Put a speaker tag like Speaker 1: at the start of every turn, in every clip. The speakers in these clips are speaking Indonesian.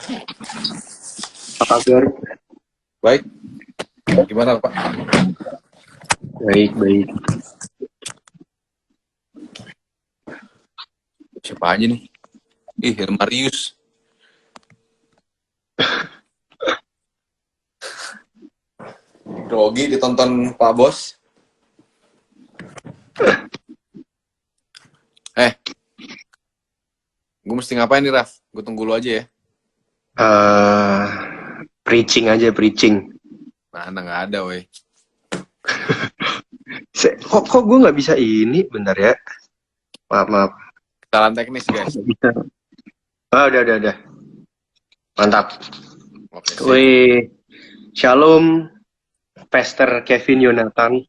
Speaker 1: Apa kabar?
Speaker 2: Baik, gimana Pak?
Speaker 1: Baik, baik.
Speaker 2: Siapa aja nih? Ih, Marius. Grogi ditonton Pak Bos. Gue mesti ngapain nih, Raf? Gue tunggu lu aja ya.
Speaker 1: Eh, Preaching aja, preaching.
Speaker 2: Mana nggak ada, weh.
Speaker 1: Kok gue nggak bisa ini? Bentar ya. Maaf, maaf.
Speaker 2: Kesalahan teknis, guys.
Speaker 1: Nggak bisa. Udah. Mantap.
Speaker 2: Oke, sip.
Speaker 1: Wih, Shalom, Pastor Kevin Yonatan.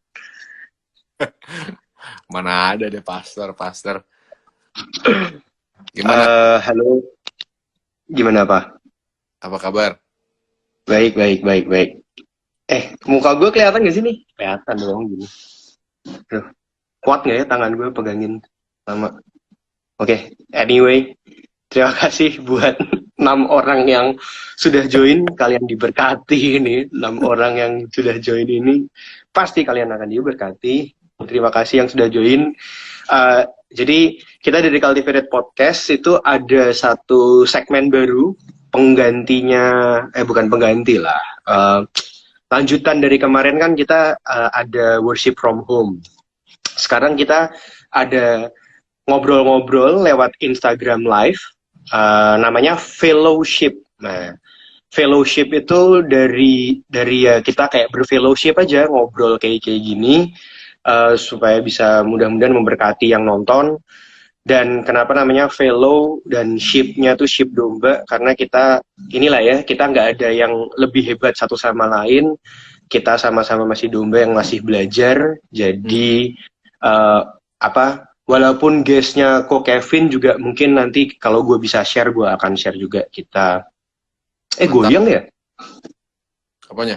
Speaker 2: Mana ada deh pastor. Gimana?
Speaker 1: Halo. Gimana, Pak?
Speaker 2: Apa kabar?
Speaker 1: Baik. Muka gue kelihatan nggak sih nih? Kelihatan dong, gini. Aduh, kuat nggak ya tangan gue pegangin sama? Oke, anyway. Terima kasih buat 6 orang yang sudah join. Kalian diberkati ini. 6 orang yang sudah join ini. Pasti kalian akan diberkati. Terima kasih yang sudah join. Jadi kita dari Cultivated Podcast itu ada satu segmen baru. Penggantinya, bukan pengganti lah. Lanjutan dari kemarin kan kita ada worship from home. Sekarang kita ada ngobrol-ngobrol lewat Instagram Live. Namanya fellowship. Nah, fellowship itu dari ya kita kayak berfellowship aja, ngobrol kayak gini, supaya bisa mudah-mudahan memberkati yang nonton. Dan kenapa namanya fellow dan ship-nya tuh ship domba, karena kita inilah ya, kita nggak ada yang lebih hebat satu sama lain, kita sama-sama masih domba yang masih belajar. Jadi walaupun guest-nya Ko Kevin juga mungkin nanti kalau gue bisa share, gue akan share juga. Kita goyang ya
Speaker 2: Apanya?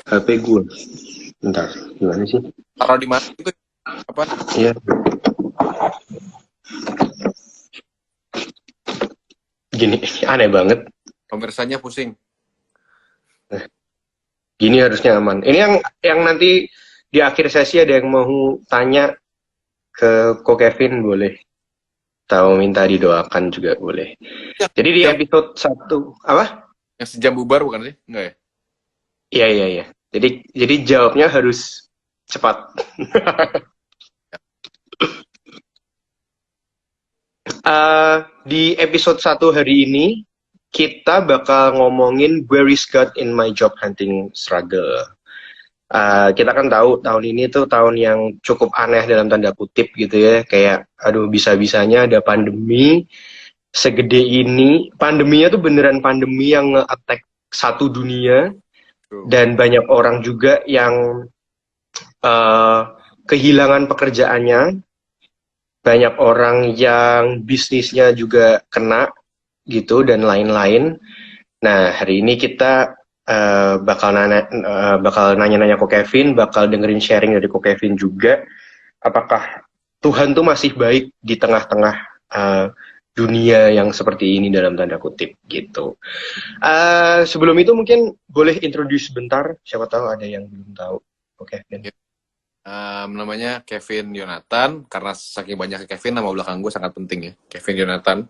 Speaker 1: HP gue. Bentar, gimana sih?
Speaker 2: Taruh di mana itu? Apa?
Speaker 1: Iya. Gini, aneh banget.
Speaker 2: Pemirsanya pusing.
Speaker 1: Gini harusnya aman. Ini yang nanti di akhir sesi ada yang mau tanya ke Ko Kevin boleh. Tahu minta didoakan juga boleh. Jadi di episode 1 apa?
Speaker 2: Yang sejam bubar bukan sih? Enggak ya?
Speaker 1: Iya. Jadi jawabnya harus cepat. Di episode 1 hari ini kita bakal ngomongin where is God in my job hunting struggle. Kita kan tahu tahun ini tuh tahun yang cukup aneh dalam tanda kutip gitu ya. Kayak aduh, bisa-bisanya ada pandemi segede ini. Pandeminya tuh beneran pandemi yang nge-attack satu dunia. Dan banyak orang juga yang kehilangan pekerjaannya. Banyak orang yang bisnisnya juga kena gitu dan lain-lain. Nah, hari ini kita bakal nanya-nanya Ko Kevin, bakal dengerin sharing dari Ko Kevin juga. Apakah Tuhan tuh masih baik di tengah-tengah dunia yang seperti ini dalam tanda kutip gitu. Sebelum itu mungkin boleh introduce bentar, siapa tahu ada yang belum tahu. Ko Kevin.
Speaker 2: Namanya Kevin Yonatan, karena saking banyaknya Kevin, nama belakang gue sangat penting ya, Kevin Yonatan.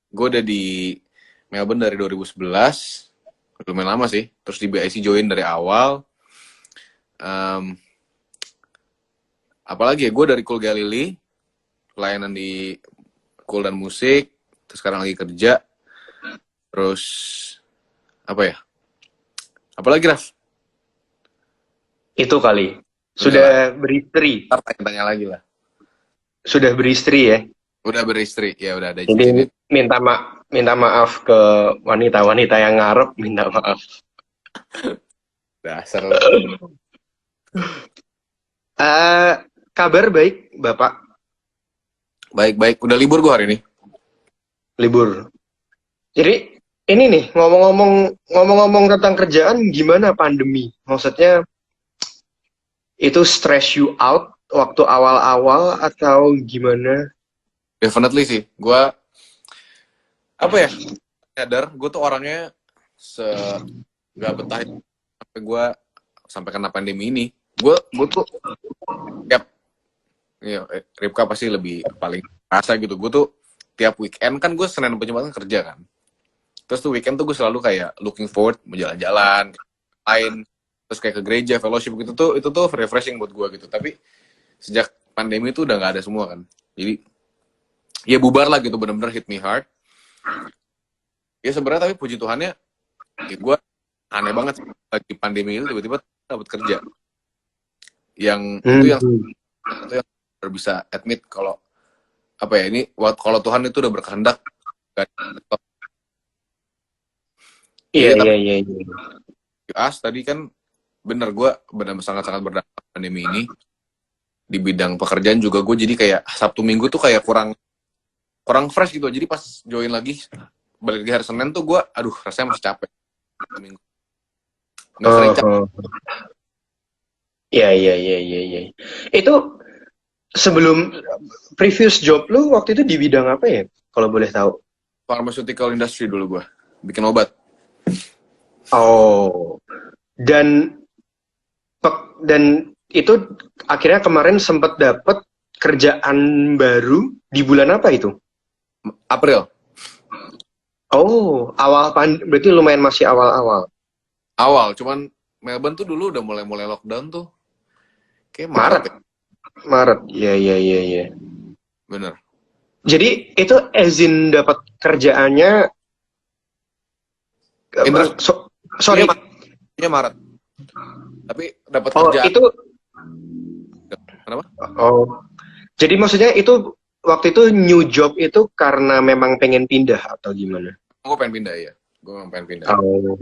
Speaker 2: Gue udah di Melbourne dari 2011, lumayan lama sih. Terus di BIC join dari awal. Apalagi ya, gue dari Cool Galilei, pelayanan di Cool dan Musik, terus sekarang lagi kerja. Terus apa ya? Apalagi, Raf?
Speaker 1: Itu kali. Sudah beristri.
Speaker 2: Tanya lagi lah.
Speaker 1: Sudah beristri ya?
Speaker 2: Udah beristri, ya udah ada
Speaker 1: Jadi minta maaf ke wanita-wanita yang ngarep, minta maaf.
Speaker 2: Dasar.
Speaker 1: Kabar baik, Bapak?
Speaker 2: Baik. Udah libur gue hari ini.
Speaker 1: Libur. Jadi ini nih, ngomong-ngomong tentang kerjaan, gimana pandemi? Maksudnya itu stress you out waktu awal-awal atau gimana?
Speaker 2: Definitely sih. Gue apa ya, nyadar gue tuh orangnya nggak betah sampai gue sampai kena pandemi ini. Gue tuh tiap ya, Ripka pasti lebih paling rasa gitu. Gue tuh tiap weekend kan gue Senin sampai Jumat kan kerja kan. Terus tuh weekend tuh gue selalu kayak looking forward mau jalan-jalan, lain, terus kayak ke gereja, fellowship gitu tuh, itu tuh refreshing buat gue gitu. Tapi sejak pandemi itu udah nggak ada semua kan. Jadi ya bubar lah gitu, bener-bener hit me hard. Ya sebenarnya tapi puji Tuhannya, ya gue aneh banget sih, lagi pandemi itu tiba-tiba dapat kerja. Yang itu yang bisa admit kalau apa ya ini, kalau Tuhan itu udah berkehendak.
Speaker 1: Iya,
Speaker 2: Tapi
Speaker 1: iya.
Speaker 2: tadi kan bener, gue benar sangat-sangat berdampak pandemi ini di bidang pekerjaan juga. Gue jadi kayak Sabtu Minggu tuh kayak kurang fresh gitu. Jadi pas join lagi balik lagi hari Senin tuh gue aduh rasanya masih capek. Minggu nggak sering capek.
Speaker 1: Iya. Itu sebelum previous job lu waktu itu di bidang apa ya? Kalau boleh tahu.
Speaker 2: Pharmaceutical industry dulu gue, bikin obat.
Speaker 1: Oh. Dan itu akhirnya kemarin sempat dapat kerjaan baru di bulan apa itu?
Speaker 2: April.
Speaker 1: Oh, berarti lumayan masih awal-awal.
Speaker 2: Awal, cuman Melbourne tuh dulu udah mulai lockdown tuh. Kayak Maret.
Speaker 1: Maret. Iya.
Speaker 2: Bener.
Speaker 1: Jadi itu izin dapat kerjaannya sorry.
Speaker 2: Ini Maret. Tapi dapat
Speaker 1: kerjaan.
Speaker 2: Itu kenapa?
Speaker 1: Oh. Jadi maksudnya itu waktu itu new job itu karena memang pengen pindah atau gimana?
Speaker 2: Gue pengen pindah ya. Gue memang pengen pindah.
Speaker 1: Oh.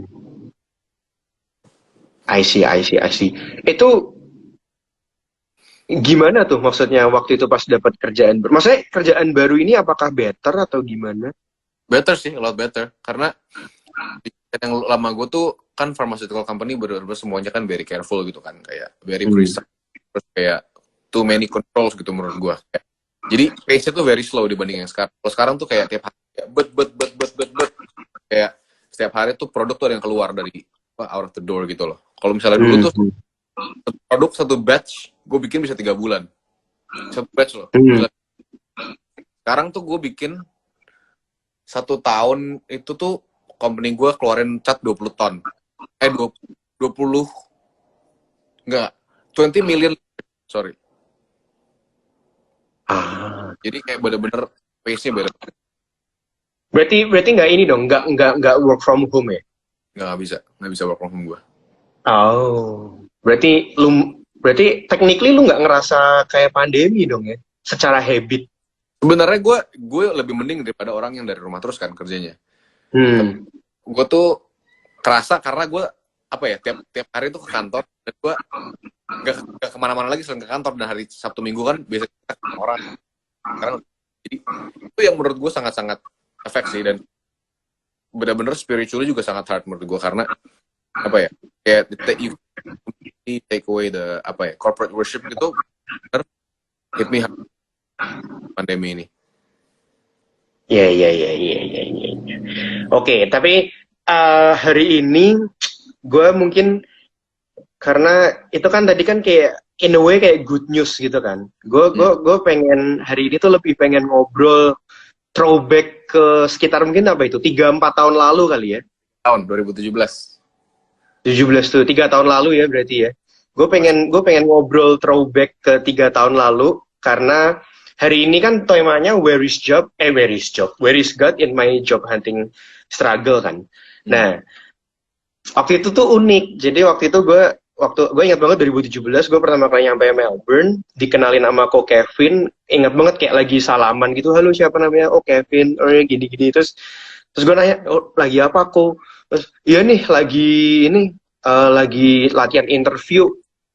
Speaker 1: I see. Itu gimana tuh maksudnya waktu itu pas dapat kerjaan? Maksudnya kerjaan baru ini apakah better atau gimana?
Speaker 2: Better sih, a lot better. Karena yang lama gue tuh kan pharmaceutical company bener-bener semuanya kan very careful gitu kan, kayak very precise, terus kayak too many controls gitu menurut gue. Jadi pace-nya tuh very slow dibanding yang sekarang. Kalau sekarang tuh kayak tiap hari bet kayak setiap hari tuh produk tuh ada yang keluar dari out of the door gitu loh. Kalau misalnya dulu tuh produk satu batch gue bikin bisa 3 bulan. Satu batch loh. Sekarang tuh gue bikin 1 tahun itu tuh company gue keluarin cat 20 ton. 20 enggak, 20 million, sorry. Jadi kayak bener-bener pace-nya beda.
Speaker 1: Berarti nggak ini dong, nggak work from home ya?
Speaker 2: Nggak bisa work from home gue.
Speaker 1: Oh, berarti technically lu nggak ngerasa kayak pandemi dong ya, secara habit.
Speaker 2: Sebenarnya gue lebih mending daripada orang yang dari rumah terus kan kerjanya. Gue tuh kerasa karena gue apa ya, tiap hari tuh ke kantor dan gue gak kemana-mana lagi selain ke kantor, dan hari Sabtu Minggu kan biasanya ketemu orang. Sekarang jadi itu yang menurut gue sangat-sangat efek sih, dan benar-benar spiritually juga sangat hard menurut gue, karena apa ya, kayak take away the apa ya, corporate worship gitu, bener hit me hard pandemi ini.
Speaker 1: Iya. Oke, tapi hari ini gue mungkin karena itu kan tadi kan kayak in a way kayak good news gitu kan. Gue pengen hari ini tuh lebih pengen ngobrol throwback ke sekitar mungkin apa itu 3-4 tahun lalu kali ya.
Speaker 2: Tahun 2017.
Speaker 1: 17 tuh 3 tahun lalu ya berarti ya. Gue pengen ngobrol throwback ke 3 tahun lalu karena hari ini kan temanya where is God in my job hunting struggle kan. Nah, waktu itu tuh unik. Jadi waktu itu gue ingat banget 2017 gue pertama kali nyampe Melbourne, dikenalin sama Ko Kevin. Ingat banget kayak lagi salaman gitu, halo siapa namanya? Oh Kevin, oh gini-gini. Terus gue nanya, oh lagi apa Ko? Terus iya nih lagi latihan interview.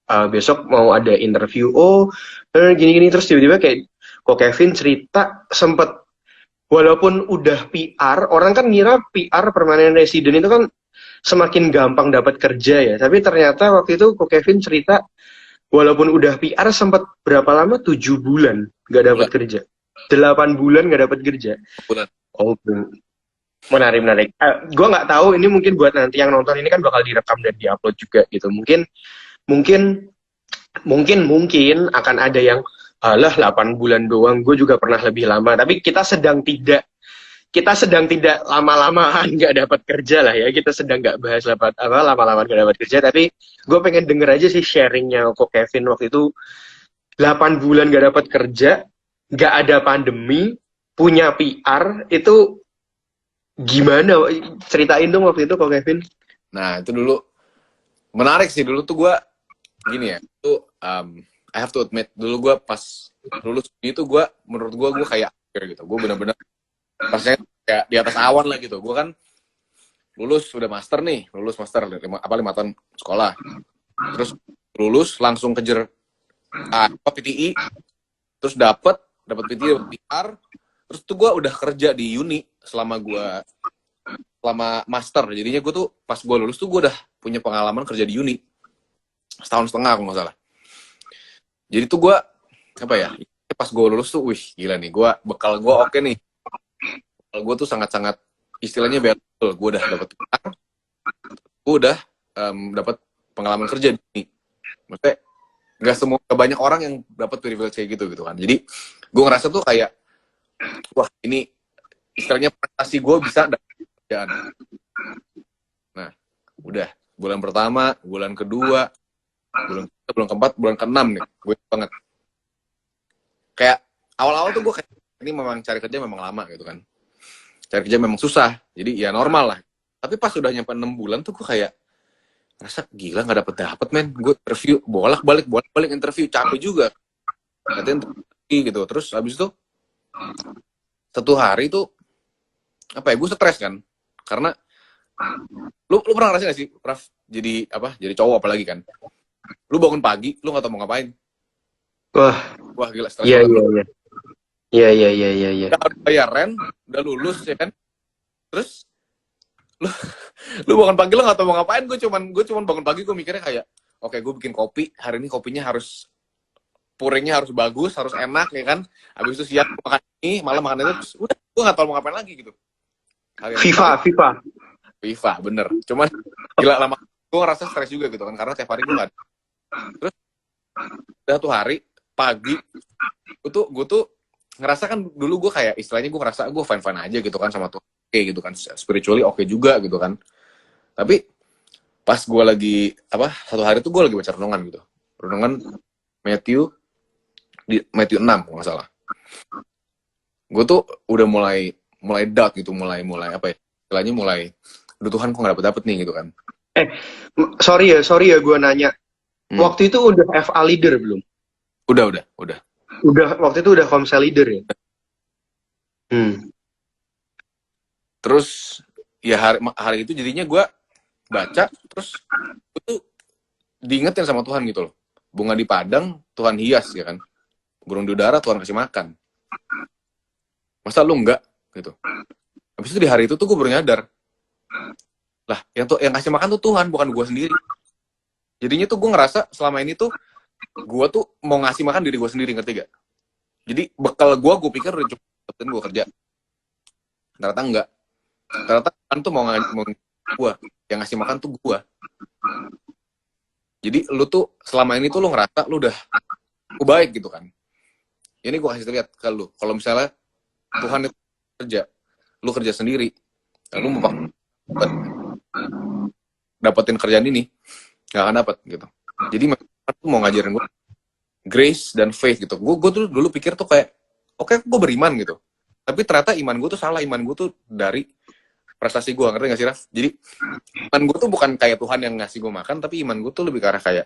Speaker 1: Besok mau ada interview. Oh gini-gini. Terus tiba-tiba kayak Ko Kevin cerita sempet, walaupun udah PR, orang kan ngira PR permanent resident itu kan semakin gampang dapat kerja ya. Tapi ternyata waktu itu Ko Kevin cerita, walaupun udah PR sempat berapa lama? 7 bulan nggak dapat kerja. 8 bulan nggak dapat kerja.
Speaker 2: Bulan.
Speaker 1: Oh, Menarik, menarik. Gue nggak tahu ini mungkin buat nanti yang nonton ini kan bakal direkam dan diupload juga gitu. Mungkin mungkin akan ada yang alah 8 bulan doang. Gue juga pernah lebih lama. Tapi kita sedang tidak lama-lamaan nggak dapat kerja lah ya. Kita sedang nggak bahas lama-lama nggak dapat kerja. Tapi gue pengen denger aja sih sharingnya kok Kevin waktu itu 8 bulan nggak dapat kerja, nggak ada pandemi, punya PR itu gimana? Ceritain dong waktu itu kok Kevin.
Speaker 2: Nah, itu dulu menarik sih. Dulu tuh gue gini ya, itu I have to admit, dulu gue pas lulus itu menurut gue kayak gitu. Gue bener-bener rasanya kayak di atas awan lah gitu. Gue kan lulus udah master nih, lulus master 5 tahun sekolah. Terus lulus langsung kejar PTI, terus dapat PTI, dapat PR. Terus tuh gue udah kerja di uni selama master. Jadinya gue tuh pas gue lulus tuh gue udah punya pengalaman kerja di uni 1,5 tahun kalau nggak salah. Jadi tuh gue apa ya? Pas gue lulus tuh, wih gila nih, bekal gue oke nih. Bekal gue tuh sangat-sangat istilahnya betul. Gue udah dapat PR, gue udah dapat pengalaman kerja di uni. Maksudnya nggak banyak orang yang dapat privilege kayak gitu kan. Jadi gue ngerasa tuh kayak wah ini istilahnya prestasi gue bisa dapat kerjaan. Nah udah bulan pertama, bulan kedua, bulan keempat, bulan keenam nih gue banget. Kayak awal-awal tuh gue kayak ini memang cari kerja memang lama gitu kan. Cari kerja memang susah. Jadi ya normal lah. Tapi pas udah nyampe 6 bulan tuh gue kayak rasa gila nggak dapet men. Gue interview bolak-balik interview, capek juga. Katanya gitu. Terus habis itu satu hari tuh apa ya, gue stres kan. Karena lu pernah ngerasain gak sih, Raf? Jadi cowok apalagi kan. Lu bangun pagi, lu nggak tahu mau ngapain. Wah gila, stres banget.
Speaker 1: Iya.
Speaker 2: Udah harus bayar rent, udah lulus ya kan. Terus lu bangun pagi lu nggak tahu mau ngapain. Gue cuman bangun pagi gue mikirnya kayak oke, gue bikin kopi, hari ini kopinya harus puringnya harus bagus, harus enak ya kan. Habis itu siang makan ini, malam makan itu, terus udah gue nggak tahu mau ngapain lagi gitu. FIFA bener. Cuman gila lama, gue ngerasa stres juga gitu kan, karena tiap hari gue nggak ada. Terus udah tuh hari pagi gue tuh ngerasa kan dulu gue kayak istilahnya gue ngerasa gue fine aja gitu kan sama Tuhan, oke gitu kan, spiritually oke juga gitu kan. Tapi pas gue lagi satu hari tuh gue lagi baca renungan Matthew 6 kalau nggak salah. Gue tuh udah mulai doubt gitu, mulai apa ya istilahnya, mulai udah Tuhan kok nggak dapet nih gitu kan.
Speaker 1: Sorry ya gue nanya. Waktu itu udah FA leader belum?
Speaker 2: Udah.
Speaker 1: Waktu itu udah Komsel leader ya?
Speaker 2: Terus ya hari itu jadinya gue baca, terus gue tuh diingetin sama Tuhan gitu loh. Bunga di padang Tuhan hias ya kan. Burung di udara Tuhan kasih makan. Masa lu enggak gitu. Habis itu di hari itu tuh gue baru nyadar. Lah, yang kasih makan tuh Tuhan, bukan gue sendiri. Jadinya tuh gue ngerasa selama ini tuh gue tuh mau ngasih makan diri gue sendiri, ngerti gak? Jadi bekal gue pikir udah cukup dapetin gue kerja. Ternyata enggak. Ternyata Tuhan tuh mau gue. Yang ngasih makan tuh gue. Jadi lu tuh selama ini tuh lu ngerasa lu udah baik gitu kan. Ini gue kasih lihat ke lu. Kalau misalnya Tuhan itu kerja, lu kerja sendiri, lu mau dapetin kerjaan ini, gak akan dapet gitu. Jadi tuh mau ngajarin gue grace dan faith gitu. Gue tuh dulu pikir tuh kayak oke, gue beriman gitu. Tapi ternyata iman gue tuh salah. Iman gue tuh dari prestasi gue, ngerti gak sih, Raf? Jadi iman gue tuh bukan kayak Tuhan yang ngasih gue makan, tapi iman gue tuh lebih ke arah kayak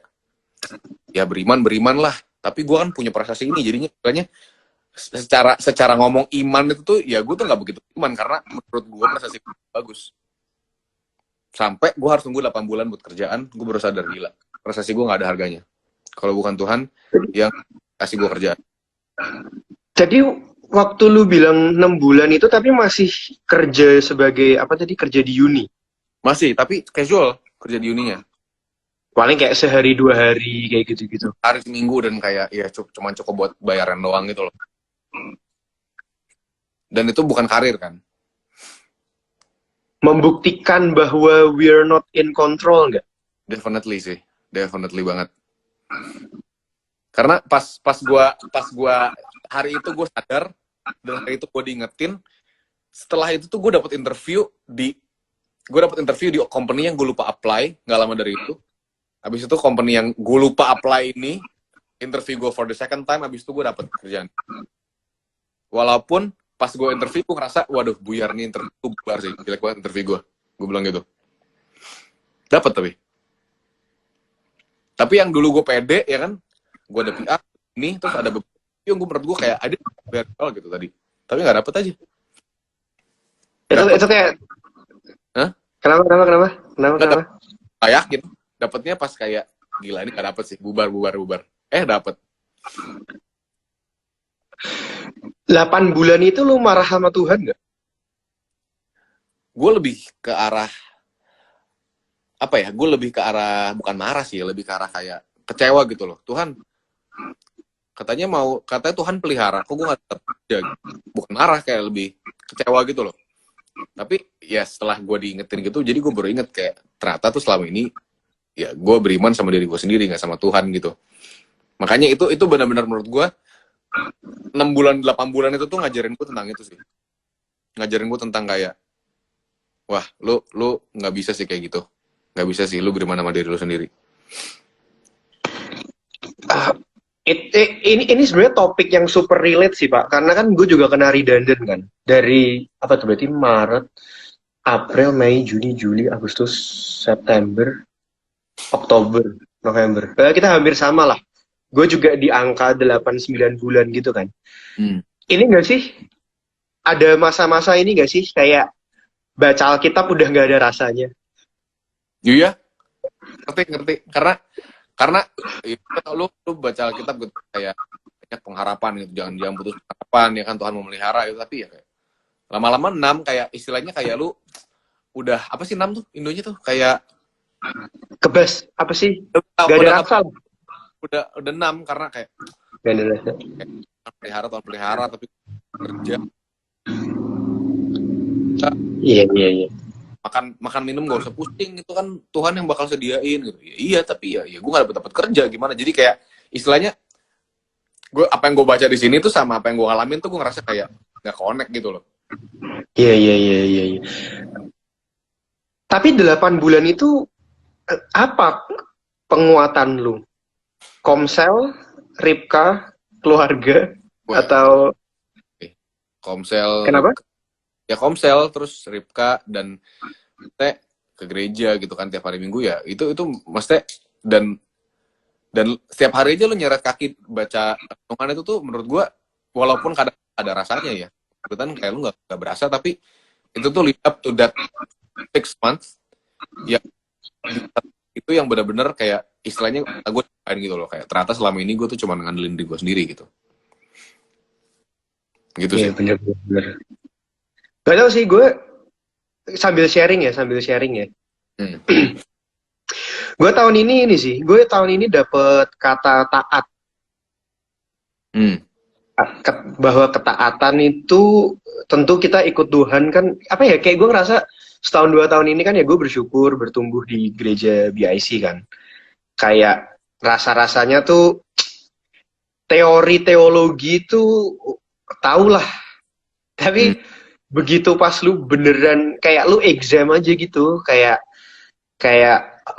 Speaker 2: ya beriman lah. Tapi gue kan punya prestasi ini, jadinya kayaknya secara ngomong iman itu tuh ya gue tuh nggak begitu iman, karena menurut gue prestasi gue bagus. Sampai gue harus tunggu 8 bulan buat kerjaan, gue baru sadar gila prestasi gue nggak ada harganya kalau bukan Tuhan yang kasih gue kerjaan.
Speaker 1: Jadi waktu lu bilang 6 bulan itu tapi masih kerja sebagai kerja di uni?
Speaker 2: Masih, tapi casual kerja di uninya.
Speaker 1: Paling kayak sehari 2 hari kayak gitu-gitu.
Speaker 2: Hari seminggu, dan kayak ya cuman cukup buat bayaran doang gitu loh. Dan itu bukan karir kan.
Speaker 1: membuktikan bahwa we're not in control nggak?
Speaker 2: Definitely sih, definitely banget. Karena pas gua hari itu gue sadar, dan hari itu gue diingetin. Setelah itu tuh gue dapet interview di company yang gue lupa apply nggak lama dari itu. Habis itu company yang gue lupa apply ini interview gue for the second time. Habis itu gue dapet kerjaan. Walaupun pas gue interview gue ngerasa waduh buyar nih interview, bubar sih, jelek banget interview gue bilang gitu. Dapet tapi yang dulu gue pede ya kan, gue ada PR ini terus ada beberapa yang gue menurut gue kayak ada beberapa gitu tadi, tapi nggak dapet aja.
Speaker 1: Itu kayak
Speaker 2: Hah?
Speaker 1: Kenapa?
Speaker 2: Gak yakin dapetnya pas kayak gila ini gak dapet sih, bubar dapet.
Speaker 1: 8 bulan itu lu marah sama Tuhan nggak?
Speaker 2: Gue lebih ke arah apa ya? Gue lebih ke arah bukan marah sih, lebih ke arah kayak kecewa gitu loh. Tuhan katanya Tuhan pelihara, kok gue nggak tetap kerja? Bukan marah, kayak lebih kecewa gitu loh. Tapi ya setelah gue diingetin gitu, jadi gue baru inget kayak ternyata tuh selama ini ya gue beriman sama diri gue sendiri, nggak sama Tuhan gitu. Makanya itu benar-benar menurut gue 6 bulan 8 bulan itu tuh ngajarin gue tentang itu sih. Ngajarin gue tentang kayak wah lu nggak bisa sih kayak gitu, nggak bisa sih lu beriman sama diri lu sendiri.
Speaker 1: Ini sebenarnya topik yang super relate sih Pak, karena kan gue juga kena redundant kan dari apa tuh berarti Maret, April, Mei, Juni, Juli, Agustus, September, Oktober, November. Kita hampir sama lah. Gue juga di angka 8-9 bulan gitu kan. Ini nggak sih ada masa-masa ini nggak sih kayak baca Alkitab udah nggak ada rasanya?
Speaker 2: Iya, ngerti. Karena lu baca Alkitab gitu kayak banyak pengharapan gitu, jangan putus harapan ya kan, Tuhan memelihara itu, tapi ya kayak lama-lama 6 kayak istilahnya kayak lu udah apa sih 6 tuh Indonya tuh kayak
Speaker 1: kebas apa sih? Gak ada rasa.
Speaker 2: Udah 6 karena kayak
Speaker 1: gak ada rasa.
Speaker 2: Tuhan pelihara tapi kerja.
Speaker 1: Iya.
Speaker 2: Makan minum gak usah pusing, itu kan Tuhan yang bakal sediain gitu. Ya, iya tapi ya gue gak dapat kerja gimana, jadi kayak istilahnya gue apa yang gue baca di sini tuh sama apa yang gue ngalamin tuh gue ngerasa kayak gak connect gitu loh.
Speaker 1: Iya. Tapi 8 bulan itu apa penguatan lu? Komsel, Ripka, keluarga, atau
Speaker 2: Komsel?
Speaker 1: Kenapa?
Speaker 2: Ya Komsel, terus Ripka, dan ke gereja gitu kan tiap hari Minggu ya. Itu maksudnya dan setiap hari aja lu nyeret kaki baca renungan itu tuh menurut gua walaupun kadang ada rasanya ya. Kan kayak lu nggak berasa, tapi itu tuh lead up to that 6 months yang itu yang benar-benar kayak istilahnya gue gitu loh, kayak ternyata selama ini gue tuh cuma ngandelin diri gue sendiri gitu sih.
Speaker 1: Bener. Gak tau sih, gue sambil sharing ya. Gue tahun ini dapet kata taat. Bahwa ketaatan itu tentu kita ikut Tuhan kan, apa ya, kayak gue ngerasa setahun 2 tahun ini kan ya gue bersyukur bertumbuh di gereja BIC kan, kayak rasa-rasanya tuh teori teologi tuh tau lah, tapi begitu pas lu beneran kayak lu exam aja gitu, kayak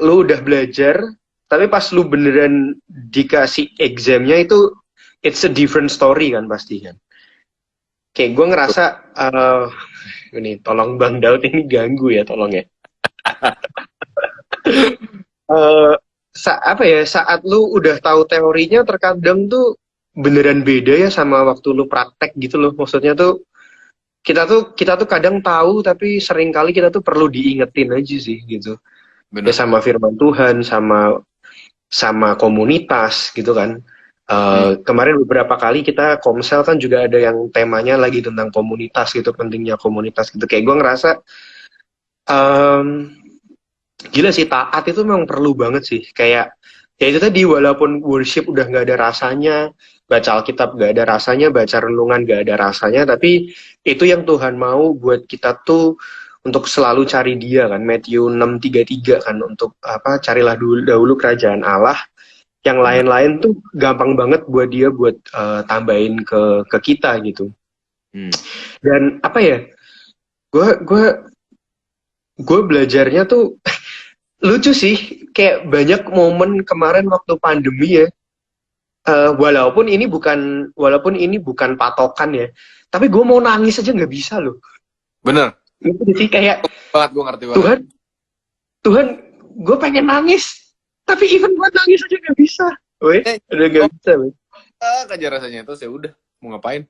Speaker 1: lu udah belajar tapi pas lu beneran dikasih examnya itu it's a different story kan pasti kan. Kayak gue ngerasa ini tolong Bang Daud ini ganggu ya, tolong ya. Saat lu udah tahu teorinya terkadang tuh beneran beda ya sama waktu lu praktek gitu loh. Maksudnya tuh kita tuh kadang tahu tapi seringkali kita tuh perlu diingetin aja sih gitu. Bener. Ya sama firman Tuhan, sama komunitas gitu kan. Kemarin beberapa kali kita Komsel kan juga ada yang temanya lagi tentang komunitas gitu, pentingnya komunitas gitu. Kayak gue ngerasa gila sih, taat itu memang perlu banget sih. Kayak ya itu tadi, walaupun worship udah nggak ada rasanya, baca Alkitab nggak ada rasanya, baca renungan nggak ada rasanya, tapi itu yang Tuhan mau buat kita tuh untuk selalu cari dia kan, Matthew 6:33 kan, untuk apa, carilah dahulu kerajaan Allah, yang
Speaker 2: Benar.
Speaker 1: lain-lain tuh gampang banget buat dia buat tambahin ke kita gitu.
Speaker 2: Hmm.
Speaker 1: Dan apa ya, gue gue gue belajarnya tuh lucu sih, kayak banyak momen kemarin waktu pandemi ya. Walaupun ini bukan patokan ya, tapi gue mau nangis aja nggak bisa loh.
Speaker 2: Bener
Speaker 1: Gitu sih, kayak
Speaker 2: banget, gue ngerti banget.
Speaker 1: Tuhan, Tuhan, gue pengen nangis, tapi even buat nangis aja nggak bisa. Weh, udah nggak bisa, weh.
Speaker 2: Aja rasanya terus, ya udah mau ngapain.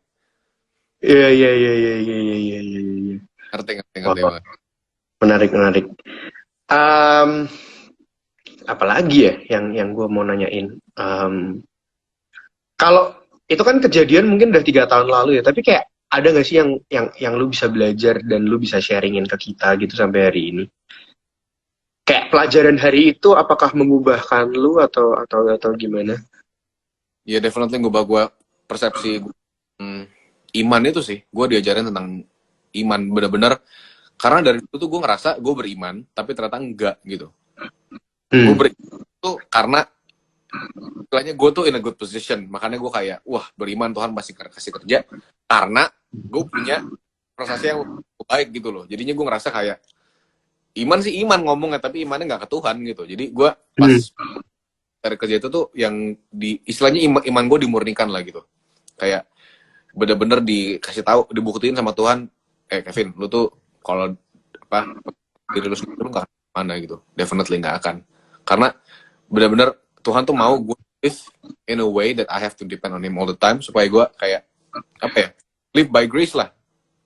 Speaker 1: Iya, iya, iya, iya, iya, iya, iya, iya, iya.
Speaker 2: Ngerti
Speaker 1: Wah,
Speaker 2: banget.
Speaker 1: menarik, menarik. Apalagi ya yang gue mau nanyain. Kalau itu kan kejadian mungkin udah 3 tahun lalu ya, tapi kayak ada nggak sih yang lu bisa belajar dan lu bisa sharingin ke kita gitu sampai hari ini? Kayak pelajaran hari itu apakah mengubahkan lu atau gimana?
Speaker 2: Ya definitely gue persepsi iman itu sih. Gue diajarin tentang iman bener-bener. Karena dari itu tuh gue ngerasa gue beriman, tapi ternyata enggak gitu. Gue beriman tuh karena istilahnya gue tuh in a good position. Makanya gue kayak, wah beriman Tuhan pasti kasih kerja. Karena gue punya prestasi yang baik gitu loh. Jadinya gue ngerasa kayak, iman sih iman ngomongnya, tapi imannya nggak ke Tuhan gitu. Jadi gue pas dari kerja itu tuh yang istilahnya iman gue dimurnikan lah gitu. Kayak bener-bener dikasih tahu, dibuktiin sama Tuhan, Kevin, lu tuh kalau apa diri lu sendiri lu nggak akan mana gitu. Definitely nggak akan. Karena bener-bener Tuhan tuh mau gue live in a way that I have to depend on Him all the time, supaya gue kayak apa ya, live by grace lah,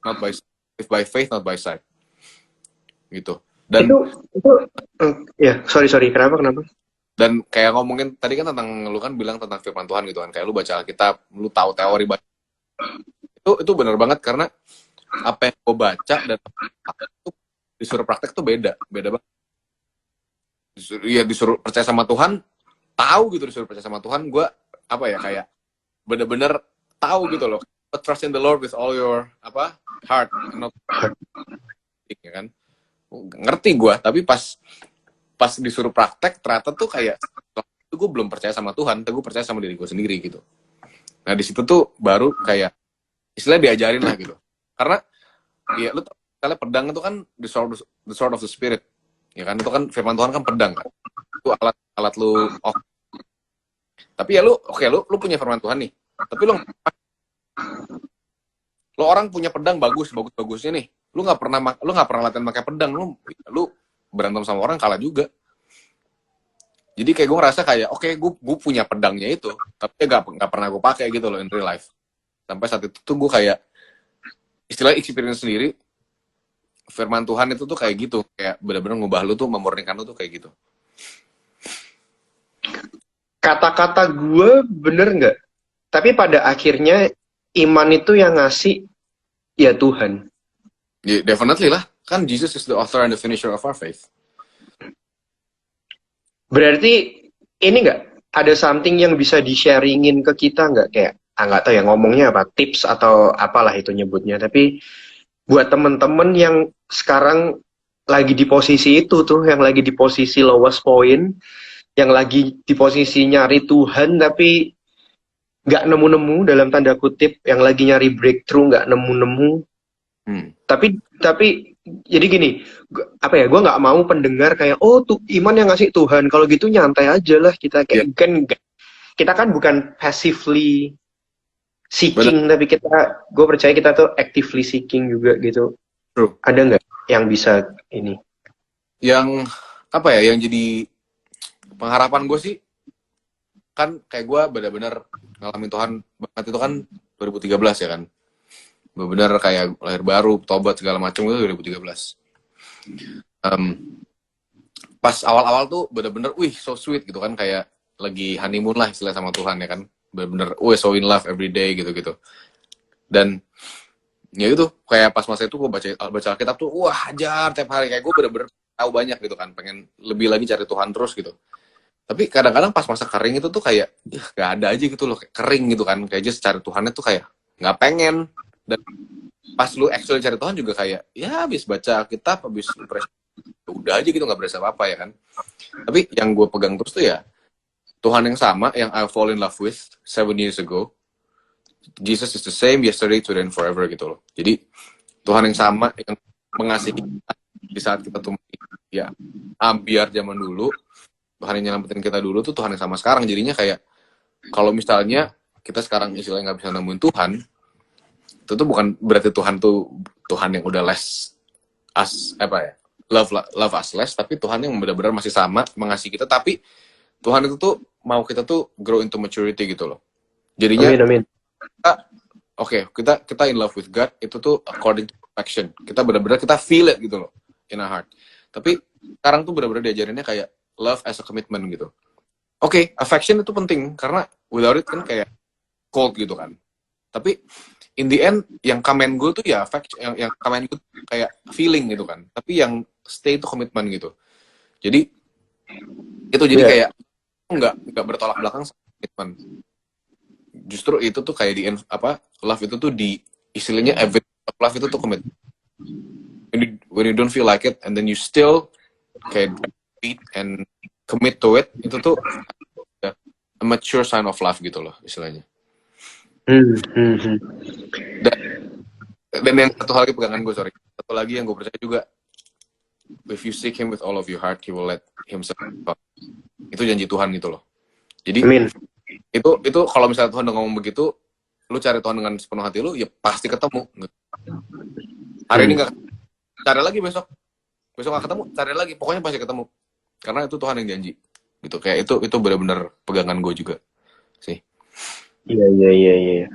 Speaker 2: not by live by faith, not by sight gitu. Dan
Speaker 1: itu ya, sorry, kenapa?
Speaker 2: Dan kayak ngomongin tadi kan tentang, lu kan bilang tentang firman Tuhan gitu kan, kayak lu baca Alkitab, lu tahu teori baca, itu benar banget. Karena apa yang gue baca dan itu disuruh praktek tuh beda banget. Disuruh percaya sama Tuhan, tahu gitu, disuruh percaya sama Tuhan, gue apa ya, kayak bener-bener tahu gitu loh, trust in the Lord with all your heart, not ya kan, ngerti gue. Tapi pas disuruh praktek, ternyata tuh kayak itu gue belum percaya sama Tuhan, tapi gue percaya sama diri gue sendiri gitu. Nah di situ tuh baru kayak istilahnya diajarin lah gitu. Karena ya lu misalnya pedang itu kan the sword of the spirit, ya kan, itu kan firman Tuhan kan pedang kan, itu alat lu. Tapi ya lu punya firman Tuhan nih, tapi lu orang punya pedang bagusnya nih, lu nggak pernah latihan pakai pedang, lu berantem sama orang kalah juga. Jadi kayak gue ngerasa kayak oke, gue punya pedangnya itu, tapi nggak pernah gue pakai gitu loh in real life. Sampai saat itu tuh gue kayak istilah experience sendiri, firman Tuhan itu tuh kayak gitu, kayak benar-benar ngubah lu tuh, memurnikan lu tuh kayak gitu.
Speaker 1: Kata-kata gue bener nggak? Tapi pada akhirnya iman itu yang ngasih ya Tuhan.
Speaker 2: Yeah, definitely lah, kan Jesus is the author and the finisher of our faith.
Speaker 1: Berarti ini nggak ada something yang bisa di-sharingin ke kita nggak, kayak nggak tahu ya ngomongnya apa, tips atau apalah itu nyebutnya, tapi buat temen-temen yang sekarang lagi di posisi itu tuh, yang lagi di posisi lowest point, yang lagi di posisi nyari Tuhan tapi nggak nemu-nemu dalam tanda kutip, yang lagi nyari breakthrough nggak nemu-nemu. Tapi jadi gini, apa ya, gue nggak mau pendengar kayak tuh iman yang ngasih Tuhan, kalau gitu nyantai aja lah kita, kayak kita kan bukan passively seeking. Bener. Tapi gue percaya kita tuh actively seeking juga gitu. True. Ada nggak yang bisa ini?
Speaker 2: Yang apa ya, yang jadi pengharapan gue sih, kan kayak gue benar-benar ngalamin Tuhan banget itu kan 2013 ya kan, benar-benar kayak lahir baru, tobat segala macam itu 2013. Pas awal-awal tuh benar-benar so sweet gitu kan, kayak lagi honeymoon lah istilah sama Tuhan ya kan, benar-benar so in love every day gitu. Dan ya itu kayak pas masa itu gue baca Alkitab tuh hajar tiap hari, kayak gue bener-bener tahu banyak gitu kan, pengen lebih lagi cari Tuhan terus gitu. Tapi kadang-kadang pas masa kering itu tuh kayak gak ada aja gitu loh, kayak kering gitu kan, kayak just cari Tuhannya tuh kayak nggak pengen. Dan pas lu actually cari Tuhan juga kayak ya habis baca kitab, habis udah aja gitu, nggak berasa apa-apa ya kan. Tapi yang gue pegang terus tuh ya Tuhan yang sama yang I fall in love with 7 years ago. Jesus is the same yesterday, today, and forever gitu loh. Jadi Tuhan yang sama yang mengasihi kita di saat kita tuh ya ambiar zaman dulu, Tuhan yang nyelamatin kita dulu tuh Tuhan yang sama sekarang. Jadinya kayak kalau misalnya kita sekarang istilahnya nggak bisa nemuin Tuhan, itu tuh bukan berarti Tuhan tuh Tuhan yang udah less us apa ya, love us less, tapi Tuhan yang benar-benar masih sama mengasihi kita, tapi Tuhan itu tuh mau kita tuh grow into maturity gitu loh. Jadinya
Speaker 1: Amin.
Speaker 2: kita in love with God itu tuh according to perfection. Kita benar-benar kita feel it gitu loh in our heart. Tapi sekarang tuh benar-benar diajarinnya kayak love as a commitment gitu. Affection itu penting karena without it kan kayak cold gitu kan. Tapi in the end yang comment gue tuh ya affection, yang comment gue kayak feeling gitu kan. Tapi yang stay itu komitmen gitu. Jadi itu jadi kayak nggak bertolak belakang sama komitmen. Justru itu tuh kayak di love itu tuh di istilahnya love itu tuh komitmen. When you don't feel like it and then you still kayak and commit to it, itu tuh a mature sign of love gitu loh istilahnya. Dan yang satu lagi pegangan gue, satu lagi yang gue percaya juga, if you seek him with all of your heart, he will let himself come. Itu janji Tuhan gitu loh. Jadi itu kalau misalnya Tuhan udah ngomong begitu, lu cari Tuhan dengan sepenuh hati lu, ya pasti ketemu. Hari ini nggak, cari lagi besok nggak ketemu, cari lagi, pokoknya pasti ketemu. Karena itu Tuhan yang janji. Gitu, kayak itu benar-benar pegangan gue juga sih.
Speaker 1: Iya.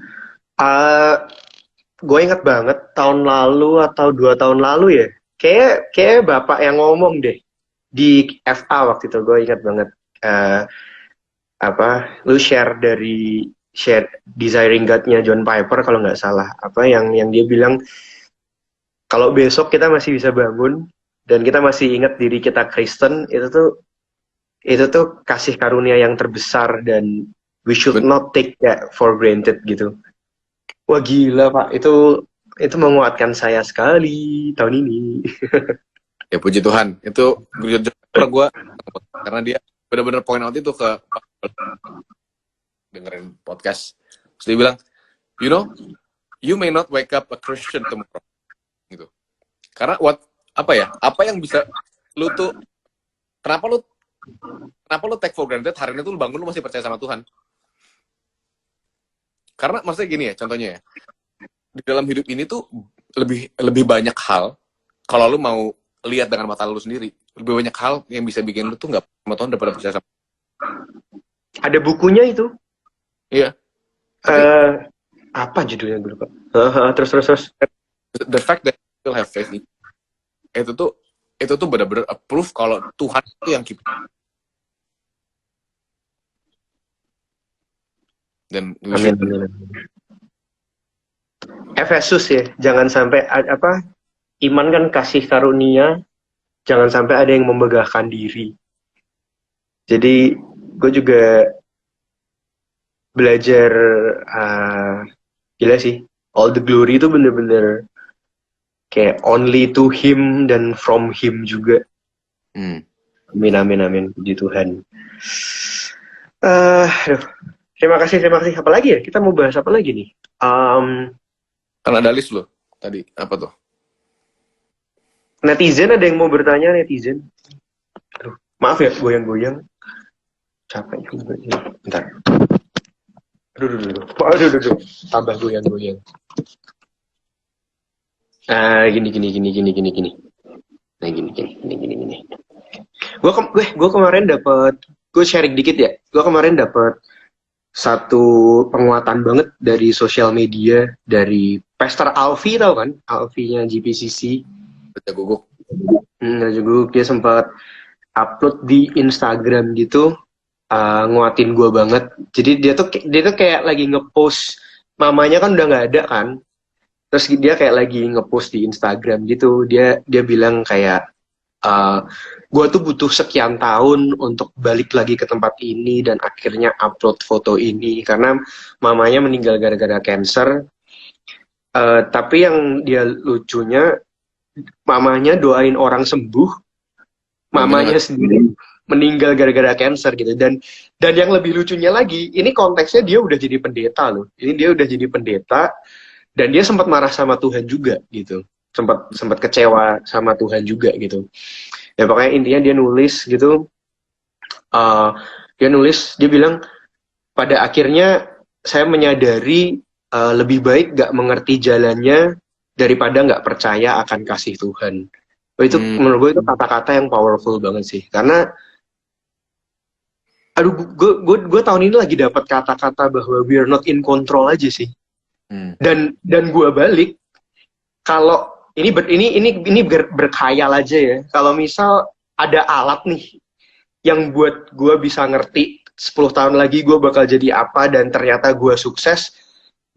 Speaker 1: Gue inget banget tahun lalu atau 2 tahun lalu ya, kayak bapak yang ngomong deh di FA waktu itu. Gue inget banget lu share Desiring God-nya John Piper kalau nggak salah, yang dia bilang kalau besok kita masih bisa bangun dan kita masih ingat diri kita Kristen, itu tuh kasih karunia yang terbesar dan we should not take that for granted gitu. Wah gila Pak, itu menguatkan saya sekali tahun ini.
Speaker 2: Ya puji Tuhan, itu gue karena dia benar-benar point out itu ke dengerin podcast. Terus dia bilang, you may not wake up a Christian tomorrow, gitu. Karena apa yang bisa lu tuh, kenapa lu take for granted hari ini tuh lu bangun lu masih percaya sama Tuhan? Karena maksudnya gini ya, contohnya ya, di dalam hidup ini tuh lebih banyak hal, kalau lu mau lihat dengan mata lu sendiri, lebih banyak hal yang bisa bikin lu tuh nggak sama Tuhan daripada percaya sama.
Speaker 1: Ada bukunya itu.
Speaker 2: Iya.
Speaker 1: Apa judulnya gue lupa. Terus.
Speaker 2: The fact that you still have faith itu tuh benar-benar proof kalau Tuhan itu yang keep. Dan
Speaker 1: Amin. Efesus ya, jangan sampai iman kan kasih karunia, jangan sampai ada yang membegahkan diri. Jadi gue juga belajar gila sih, all the glory itu bener-bener kayak only to him dan from him juga. Amin, puji Tuhan. Terima kasih. Apalagi ya? Kita mau bahas apa lagi nih?
Speaker 2: Kan ada list lo tadi, apa tuh?
Speaker 1: Netizen, ada yang mau bertanya netizen? Aduh, maaf ya, goyang-goyang. Capek juga. Bentar. Aduh. Tambah goyang-goyang. Gini. Nah, gini. Gue kemarin gue sharing dikit ya. Gue kemarin dapet satu penguatan banget dari sosial media, dari Pastor Alfi, tau kan? Alfi-nya GPCC.
Speaker 2: Raja Guguk.
Speaker 1: Dia sempat upload di Instagram gitu, nguatin gue banget. Jadi dia tuh kayak lagi ngepost, mamanya kan udah nggak ada kan. Terus dia kayak lagi ngepost di Instagram gitu. Dia bilang kayak, gue tuh butuh sekian tahun untuk balik lagi ke tempat ini dan akhirnya upload foto ini karena mamanya meninggal gara-gara cancer. Tapi yang dia lucunya, mamanya doain orang sembuh, mamanya sendiri meninggal gara-gara cancer gitu. Dan yang lebih lucunya lagi, ini konteksnya dia udah jadi pendeta loh. Ini dia udah jadi pendeta dan dia sempat marah sama Tuhan juga gitu. Sempat sempat kecewa sama Tuhan juga gitu. Ya pokoknya intinya dia nulis gitu. eh, dia bilang pada akhirnya saya menyadari lebih baik gak mengerti jalannya daripada gak percaya akan kasih Tuhan. Itu menurut gue itu kata-kata yang powerful banget sih, karena aduh, gue tahun ini lagi dapat kata-kata bahwa we are not in control aja sih. Dan gue balik, kalau ini berkhayal aja ya. Kalau misal ada alat nih yang buat gue bisa ngerti 10 tahun lagi gue bakal jadi apa dan ternyata gue sukses,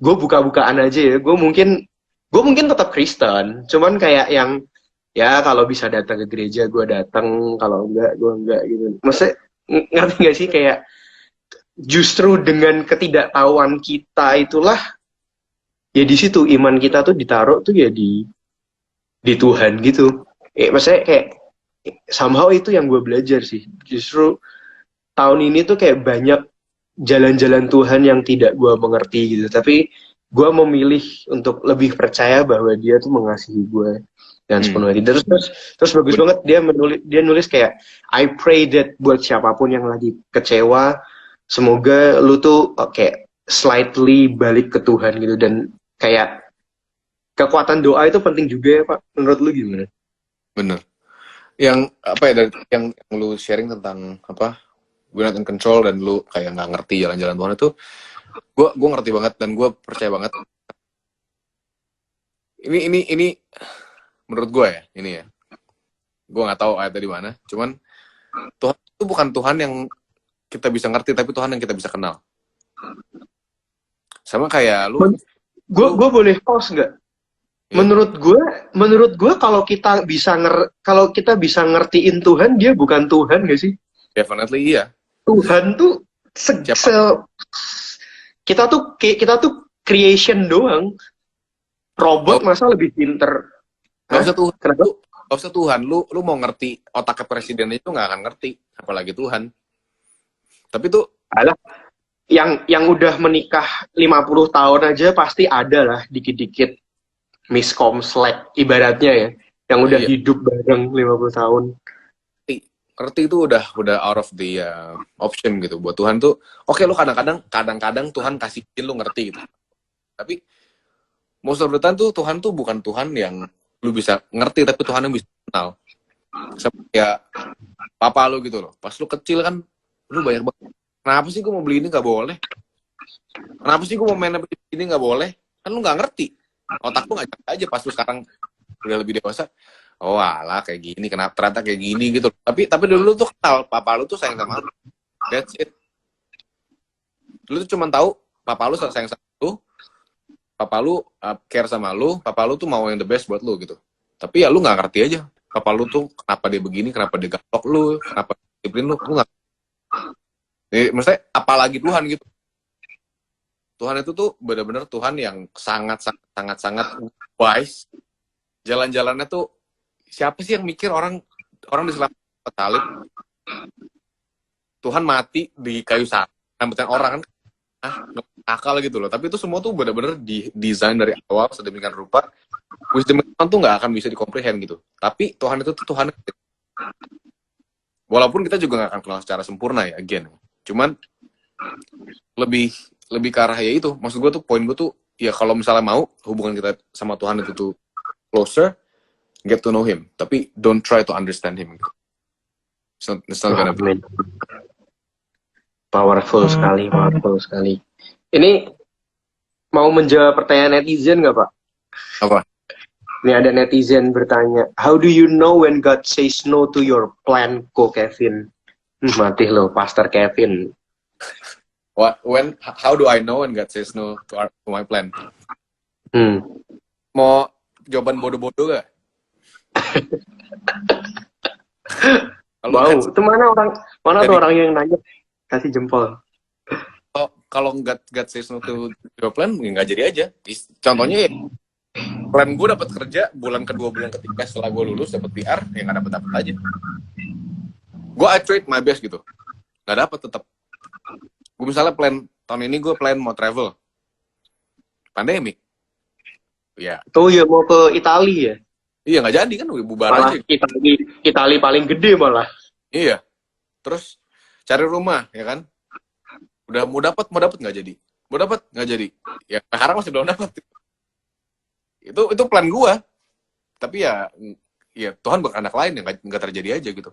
Speaker 1: gue buka-bukaan aja ya. Gue mungkin tetap Kristen, cuman kayak yang ya kalau bisa datang ke gereja gue datang, kalau enggak gue enggak gitu. Maksudnya ngerti gak sih, kayak justru dengan ketidaktahuan kita itulah ya di situ iman kita tuh ditaruh tuh ya di Tuhan gitu. Maksudnya kayak somehow itu yang gue belajar sih. Justru tahun ini tuh kayak banyak jalan-jalan Tuhan yang tidak gue mengerti gitu. Tapi gue memilih untuk lebih percaya bahwa dia tuh mengasihi gue dan sepenuh hati. Terus bagus banget dia nulis kayak I pray that buat siapapun yang lagi kecewa, semoga lu tuh kayak slightly balik ke Tuhan gitu. Dan kayak kekuatan doa itu penting juga ya Pak. Menurut lu gimana?
Speaker 2: Bener. Yang apa ya, dari yang lu sharing tentang apa, we're not in control, dan lu kayak nggak ngerti jalan-jalan Tuhan itu, gue ngerti banget dan gue percaya banget. Ini menurut gue ya, ini ya, gue nggak tahu ayatnya di mana, cuman Tuhan itu bukan Tuhan yang kita bisa ngerti, tapi Tuhan yang kita bisa kenal. Sama kayak lu.
Speaker 1: Gue boleh pause nggak? Yeah. Menurut gue kalau kita bisa ngertiin Tuhan, dia bukan Tuhan nggak sih?
Speaker 2: Definitely iya.
Speaker 1: Tuhan tuh kita tuh creation doang. Robot masa lebih pinter?
Speaker 2: Gak usah Tuhan. Gak usah Tuhan. Lu mau ngerti otaknya presiden itu nggak akan ngerti, apalagi Tuhan. Tapi tuh
Speaker 1: alah, yang udah menikah 50 tahun aja pasti ada lah dikit-dikit miskom slack ibaratnya ya, yang udah hidup bareng 50 tahun.
Speaker 2: Ngerti itu udah out of the option gitu. Buat Tuhan tuh oke, lu kadang-kadang Tuhan kasihin lu ngerti gitu. Tapi most of the time tuh Tuhan tuh bukan Tuhan yang lu bisa ngerti, tapi Tuhan yang bisa kenal. Seperti ya papa lu gitu loh. Pas lu kecil kan lu banyak banget. Kenapa sih gue mau beli ini nggak boleh? Kenapa sih gue mau main ini nggak boleh? Kan lu nggak ngerti. Otak lu nggak aja. Pas lu sekarang udah lebih dewasa, oh alah kayak gini, kenapa ternyata kayak gini gitu. Tapi dulu tuh kenal papa lu tuh sayang sama lu. That's it. Lu tuh cuma tahu papa lu sayang sama lu, papa lu care sama lu, papa lu tuh mau yang the best buat lu gitu. Tapi ya lu nggak ngerti aja papa lu tuh kenapa dia begini, kenapa dia gapok lu, kenapa disiplin lu nggak. Maksudnya apalagi Tuhan gitu. Tuhan itu tuh benar-benar Tuhan yang sangat wise. Jalan-jalannya tuh siapa sih yang mikir orang diselamatkan salib, Tuhan mati di kayu salib, nyelamatin orang kan? Akal gitu loh. Tapi itu semua tuh benar-benar desain dari awal sedemikian rupa. Wisdom Tuhan tuh nggak akan bisa dikomprehend gitu. Tapi Tuhan itu tuh Tuhan. Walaupun kita juga nggak akan kenal secara sempurna ya, again. Cuman lebih ke arah ya itu. Maksud gue tuh, poin gue tuh ya kalau misalnya mau hubungan kita sama Tuhan itu tuh closer, get to know him, tapi don't try to understand him. It's not gonna be.
Speaker 1: Powerful sekali. Ini mau menjawab pertanyaan netizen nggak Pak?
Speaker 2: Apa?
Speaker 1: Ini ada netizen bertanya, how do you know when God says no to your plan, Ko Kevin? Mati lo, Pastor Kevin.
Speaker 2: How do I know when God says no to my plan? Mau jawaban bodoh-bodoh gak?
Speaker 1: Wow, itu mana tuh orang yang nanya, kasih jempol.
Speaker 2: Kalau God says no to your plan, nggak jadi aja. Contohnya ya, Plan gue dapat kerja bulan kedua, bulan ketiga setelah gue lulus dapat PR, ya nggak dapat aja. Gue I tried my best gitu, nggak dapat tetap. Gue misalnya plan tahun ini gue plan mau travel, pandemik, ya.
Speaker 1: Oh iya, mau ke Italia ya?
Speaker 2: Iya nggak jadi kan, udah bubar
Speaker 1: Malah
Speaker 2: aja.
Speaker 1: Italia paling gede malah.
Speaker 2: Iya, terus cari rumah ya kan, udah mau dapat nggak jadi, mau dapat nggak jadi, ya sekarang masih belum dapat. Itu plan gue, tapi ya Tuhan berkehendak lain yang nggak terjadi aja gitu.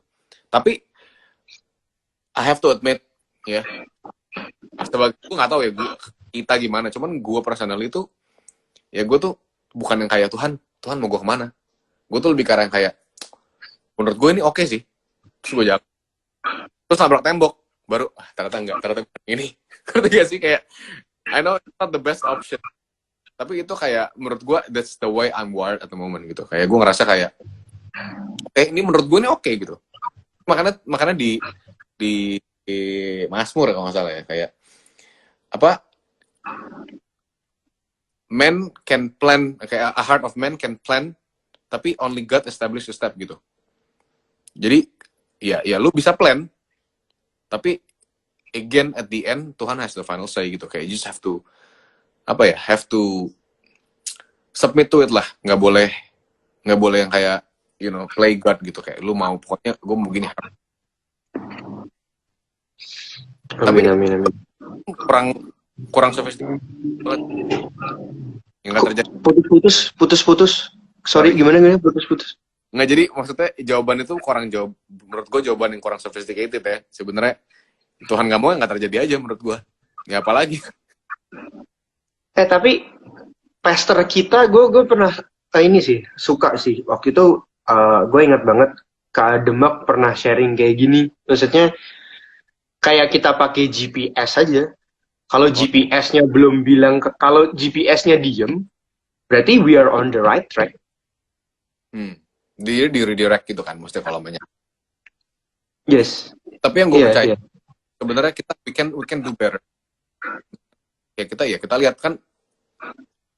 Speaker 2: Tapi I have to admit ya, sebagai gue nggak tahu ya kita gimana, cuman gue personal itu ya gue tuh bukan yang kayak Tuhan mau gue kemana. Gue tuh lebih ke arah yang kayak, menurut gue ini oke sih, terus gue jalan, terus nabrak tembok, baru ternyata ini. Ngerti gak sih, kayak I know it's not the best option, tapi itu kayak menurut gue that's the way I'm wired at the moment gitu. Kayak gue ngerasa kayak ini menurut gue ini oke gitu. Makanya di Mazmur kalau nggak salah ya, kayak apa, man can plan, kayak a heart of man can plan, tapi only God establish the step gitu. Jadi ya lu bisa plan, tapi again at the end Tuhan has the final say gitu. Kayak you just have to have to submit to it lah. Nggak boleh yang kayak play God gitu, kayak lu mau pokoknya gue mau gini. Tapi
Speaker 1: Amin.
Speaker 2: kurang sofistik yang nggak terjadi.
Speaker 1: Putus. Sorry, gimana putus.
Speaker 2: Nggak, jadi maksudnya jawaban itu menurut gue jawaban yang kurang sophisticated ya. Sebenarnya Tuhan nggak mau, nggak terjadi aja menurut gue. Ya apalagi.
Speaker 1: Tapi pastor kita, gue pernah ini sih, suka sih. Waktu itu gue ingat banget Kak Demak pernah sharing kayak gini. Maksudnya kayak kita pakai GPS aja. Kalau GPS-nya belum bilang, kalau GPS-nya diem, berarti we are on the right track.
Speaker 2: Di redirect gitu kan, mesti kalau banyak.
Speaker 1: Yes.
Speaker 2: Tapi yang gue percaya, sebenarnya we can do better. Ya kita lihat kan,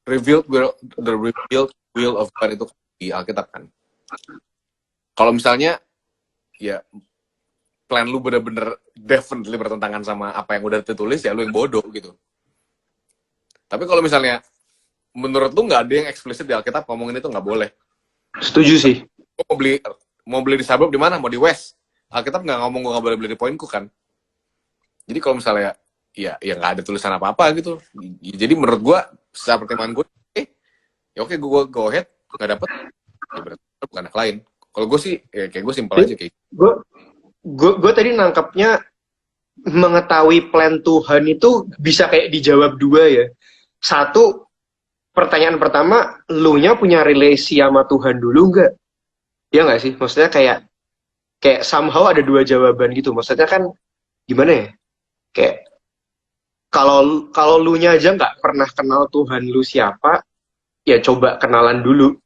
Speaker 2: the revealed will of God itu di Alkitab kan. Kalau misalnya ya plan lu bener-bener definitely bertentangan sama apa yang udah ditulis, ya lu yang bodoh gitu. Tapi kalau misalnya menurut lu nggak ada yang eksplisit di Alkitab ngomongin itu, nggak boleh.
Speaker 1: Setuju sih.
Speaker 2: Mau beli di suburb di mana? Mau di West? Alkitab nggak ngomong gue nggak boleh beli di Poinku kan. Jadi kalau misalnya ya nggak ada tulisan apa-apa gitu. Jadi menurut gue secara pertimbangan gue, ya oke, gue go ahead, nggak dapet, ya berarti bukan anak lain. Kalau gue sih ya kayak gue simpel aja kayak.
Speaker 1: Gue tadi nangkapnya mengetahui plan Tuhan itu bisa kayak dijawab dua ya. Satu, pertanyaan pertama, lu nya punya relasi sama Tuhan dulu nggak? Ya nggak sih? Maksudnya kayak somehow ada dua jawaban gitu. Maksudnya kan gimana ya? Kayak kalau lu nya aja nggak pernah kenal Tuhan lu siapa, ya coba kenalan dulu.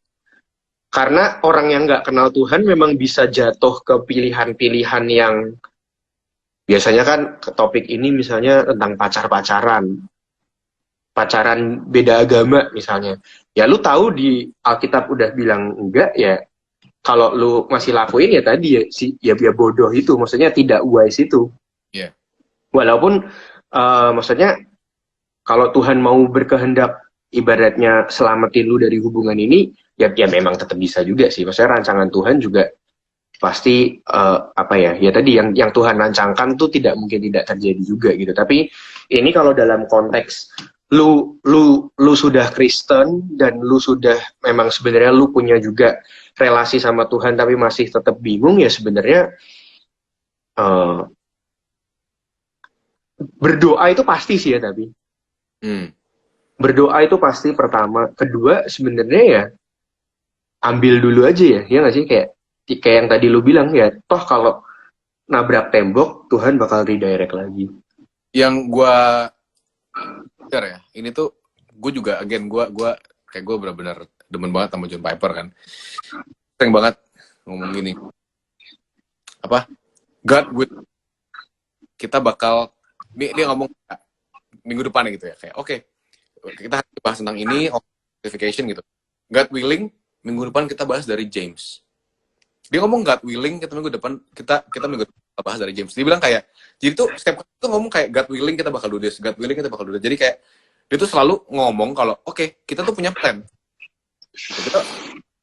Speaker 1: Karena orang yang nggak kenal Tuhan memang bisa jatuh ke pilihan-pilihan yang biasanya kan ke topik ini misalnya tentang pacaran beda agama misalnya. Ya lu tahu di Alkitab udah bilang enggak, ya kalau lu masih lakuin ya tadi ya bodoh itu, maksudnya tidak wise itu.
Speaker 2: Yeah.
Speaker 1: Walaupun maksudnya kalau Tuhan mau berkehendak ibaratnya selamatin lu dari hubungan ini, ya memang tetap bisa juga sih. Maksudnya rancangan Tuhan juga pasti ya tadi yang Tuhan rancangkan tuh tidak mungkin tidak terjadi juga gitu. Tapi ini kalau dalam konteks lu sudah Kristen dan lu sudah memang sebenarnya lu punya juga relasi sama Tuhan tapi masih tetap bingung, ya sebenarnya berdoa itu pasti sih ya. Tapi berdoa itu pasti pertama. Kedua sebenarnya ya ambil dulu aja ya nggak sih, kayak yang tadi lu bilang ya, toh kalau nabrak tembok Tuhan bakal redirect lagi.
Speaker 2: Yang gue ya, ini tuh gue juga gue kayak gue benar-benar demen banget sama John Piper kan. Sering banget ngomong gini, apa, God with, kita bakal, dia ngomong minggu depan gitu ya, kayak oke, kita bahas tentang ini, sanctification gitu. God willing, minggu depan kita bahas dari James. Dia ngomong God willing, kita minggu depan minggu depan bahas dari James. Dia bilang kayak, jadi tuh setiap kali tuh ngomong kayak God willing kita bakal do this, God willing kita bakal do this. Jadi kayak dia tuh selalu ngomong kalau oke, kita tuh punya plan.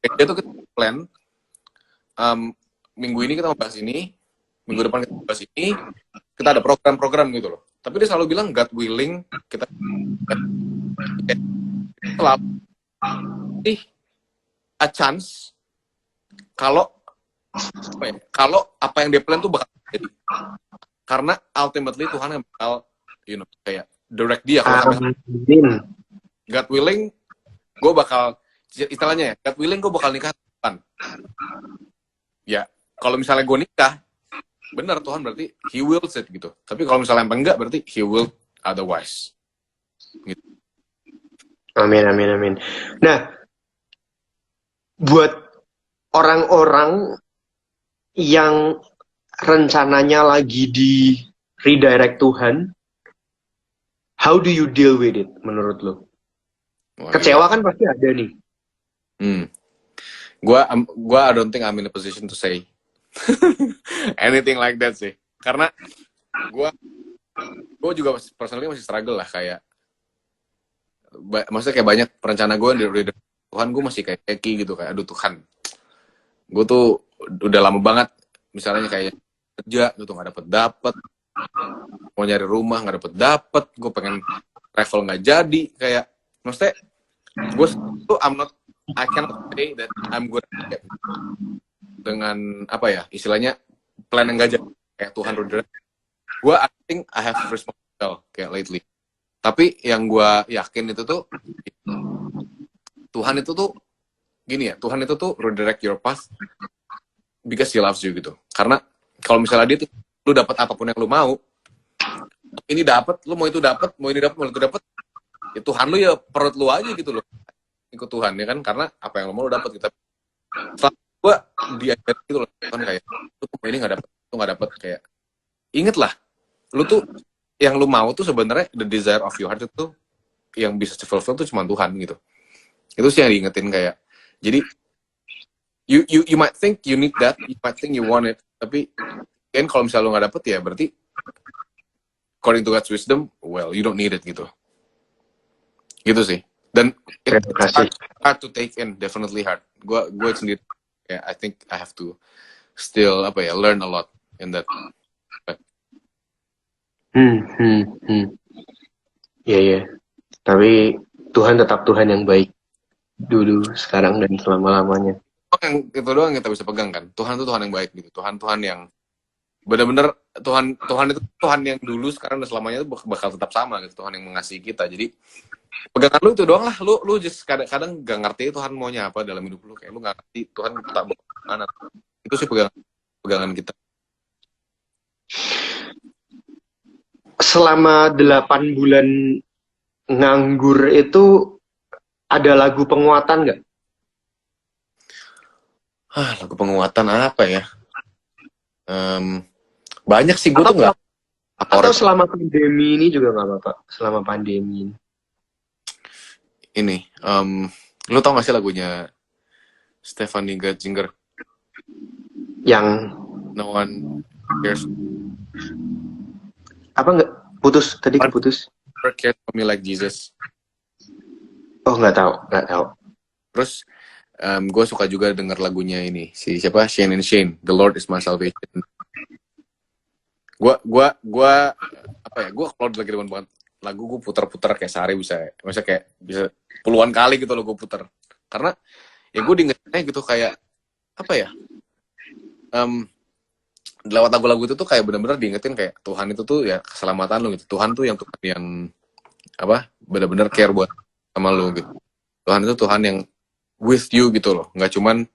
Speaker 2: Dia tuh plan, minggu ini kita mau bahas ini, minggu depan kita mau bahas ini, kita ada program-program gitu loh. Tapi dia selalu bilang God willing kita selalu a chance kalau apa yang dia plan tuh bakal jadi. Karena ultimately Tuhan yang bakal kayak direct dia. Kalau God willing gue bakal, istilahnya ya, God willing gue bakal nikah Tuhan. Ya, kalau misalnya gue nikah, benar Tuhan berarti He wills it gitu. Tapi kalau misalnya enggak, berarti He will otherwise. Gitu.
Speaker 1: Amin. Nah, buat orang-orang yang rencananya lagi di redirect Tuhan, how do you deal with it menurut lo? Kecewa kan pasti ada nih.
Speaker 2: Gua I don't think I'm in a position to say anything like that sih. Karena gue juga personally masih struggle lah, kayak maksudnya kayak banyak perencana gue di Tuhan, gue masih kayak keki gitu, kayak aduh Tuhan, gue tuh udah lama banget misalnya kayak kerja gitu nggak dapet, mau nyari rumah nggak dapet, gue pengen travel nggak jadi, kayak maksudnya gue tuh I cannot say that I'm good at dengan apa ya istilahnya plan yang gak jadi kayak Tuhan redirect. Gue I think I have responsible kayak lately. Tapi yang gue yakin itu tuh Tuhan itu tuh gini ya, Tuhan itu tuh redirect your path because He loves you gitu. Karena kalau misalnya dia tuh lu dapat apapun yang lu mau, ini dapat, lu mau itu dapat, mau ini dapat, mau itu dapat, ya Tuhan lu ya perut lu aja gitu loh. Ikut Tuhan ya kan, karena apa yang lu mau lu dapat gitu. Setelah gue diajar gitu loh, Tuhan kayak lu tuh ini nggak dapat, lu nggak dapat, kayak inget lah, lu tuh yang lu mau tuh sebenarnya the desire of your heart itu yang bisa fulfill tuh cuma Tuhan gitu. Itu sih yang diingetin, kayak jadi you might think you need that, you might think you want it, tapi kan kalau misalnya lu nggak dapet ya berarti according to God's wisdom, well you don't need it gitu sih. Dan it's hard to take in, definitely hard. Gue sendiri ya, I think I have to still learn a lot in that.
Speaker 1: Iya. Tapi Tuhan tetap Tuhan yang baik dulu, sekarang, dan selama-lamanya.
Speaker 2: Yang itu doang kita bisa pegang kan. Tuhan itu Tuhan yang baik gitu. Tuhan yang benar-benar Tuhan itu Tuhan yang dulu, sekarang, dan selamanya itu bakal tetap sama gitu. Tuhan yang mengasihi kita. Jadi pegangan lu itu doang lah. Lu just kadang-kadang gak ngerti Tuhan maunya apa dalam hidup lu. Kayak lu gak ngerti Tuhan tak mana. Itu sih pegangan kita.
Speaker 1: Selama 8 bulan nganggur itu ada lagu penguatan nggak?
Speaker 2: Lagu penguatan apa ya? Banyak sih, gue tuh nggak.
Speaker 1: Atau selama pandemi ini juga nggak apa-apa. Selama pandemi ini.
Speaker 2: Ini, lu tau gak sih lagunya Stephanie Gatzinger?
Speaker 1: Yang
Speaker 2: No One Cares.
Speaker 1: Apa nggak? Putus tadi, keputus.
Speaker 2: Never Cared For Me Like Jesus.
Speaker 1: Oh, nggak tahu.
Speaker 2: Terus gue suka juga denger lagunya ini, si siapa, Shane and Shane, The Lord Is My Salvation. Gue kalau lagi demen banget lagu, gue putar-putar kayak sehari bisa puluhan kali gitu loh gue putar, karena ya gue diingetnya gitu, kayak apa ya, lewat lagu-lagu itu tuh kayak benar-benar diingetin kayak Tuhan itu tuh ya keselamatan lo gitu. Tuhan tuh yang benar-benar care buat sama lo gitu. Tuhan itu Tuhan yang with you gitu loh, nggak cuman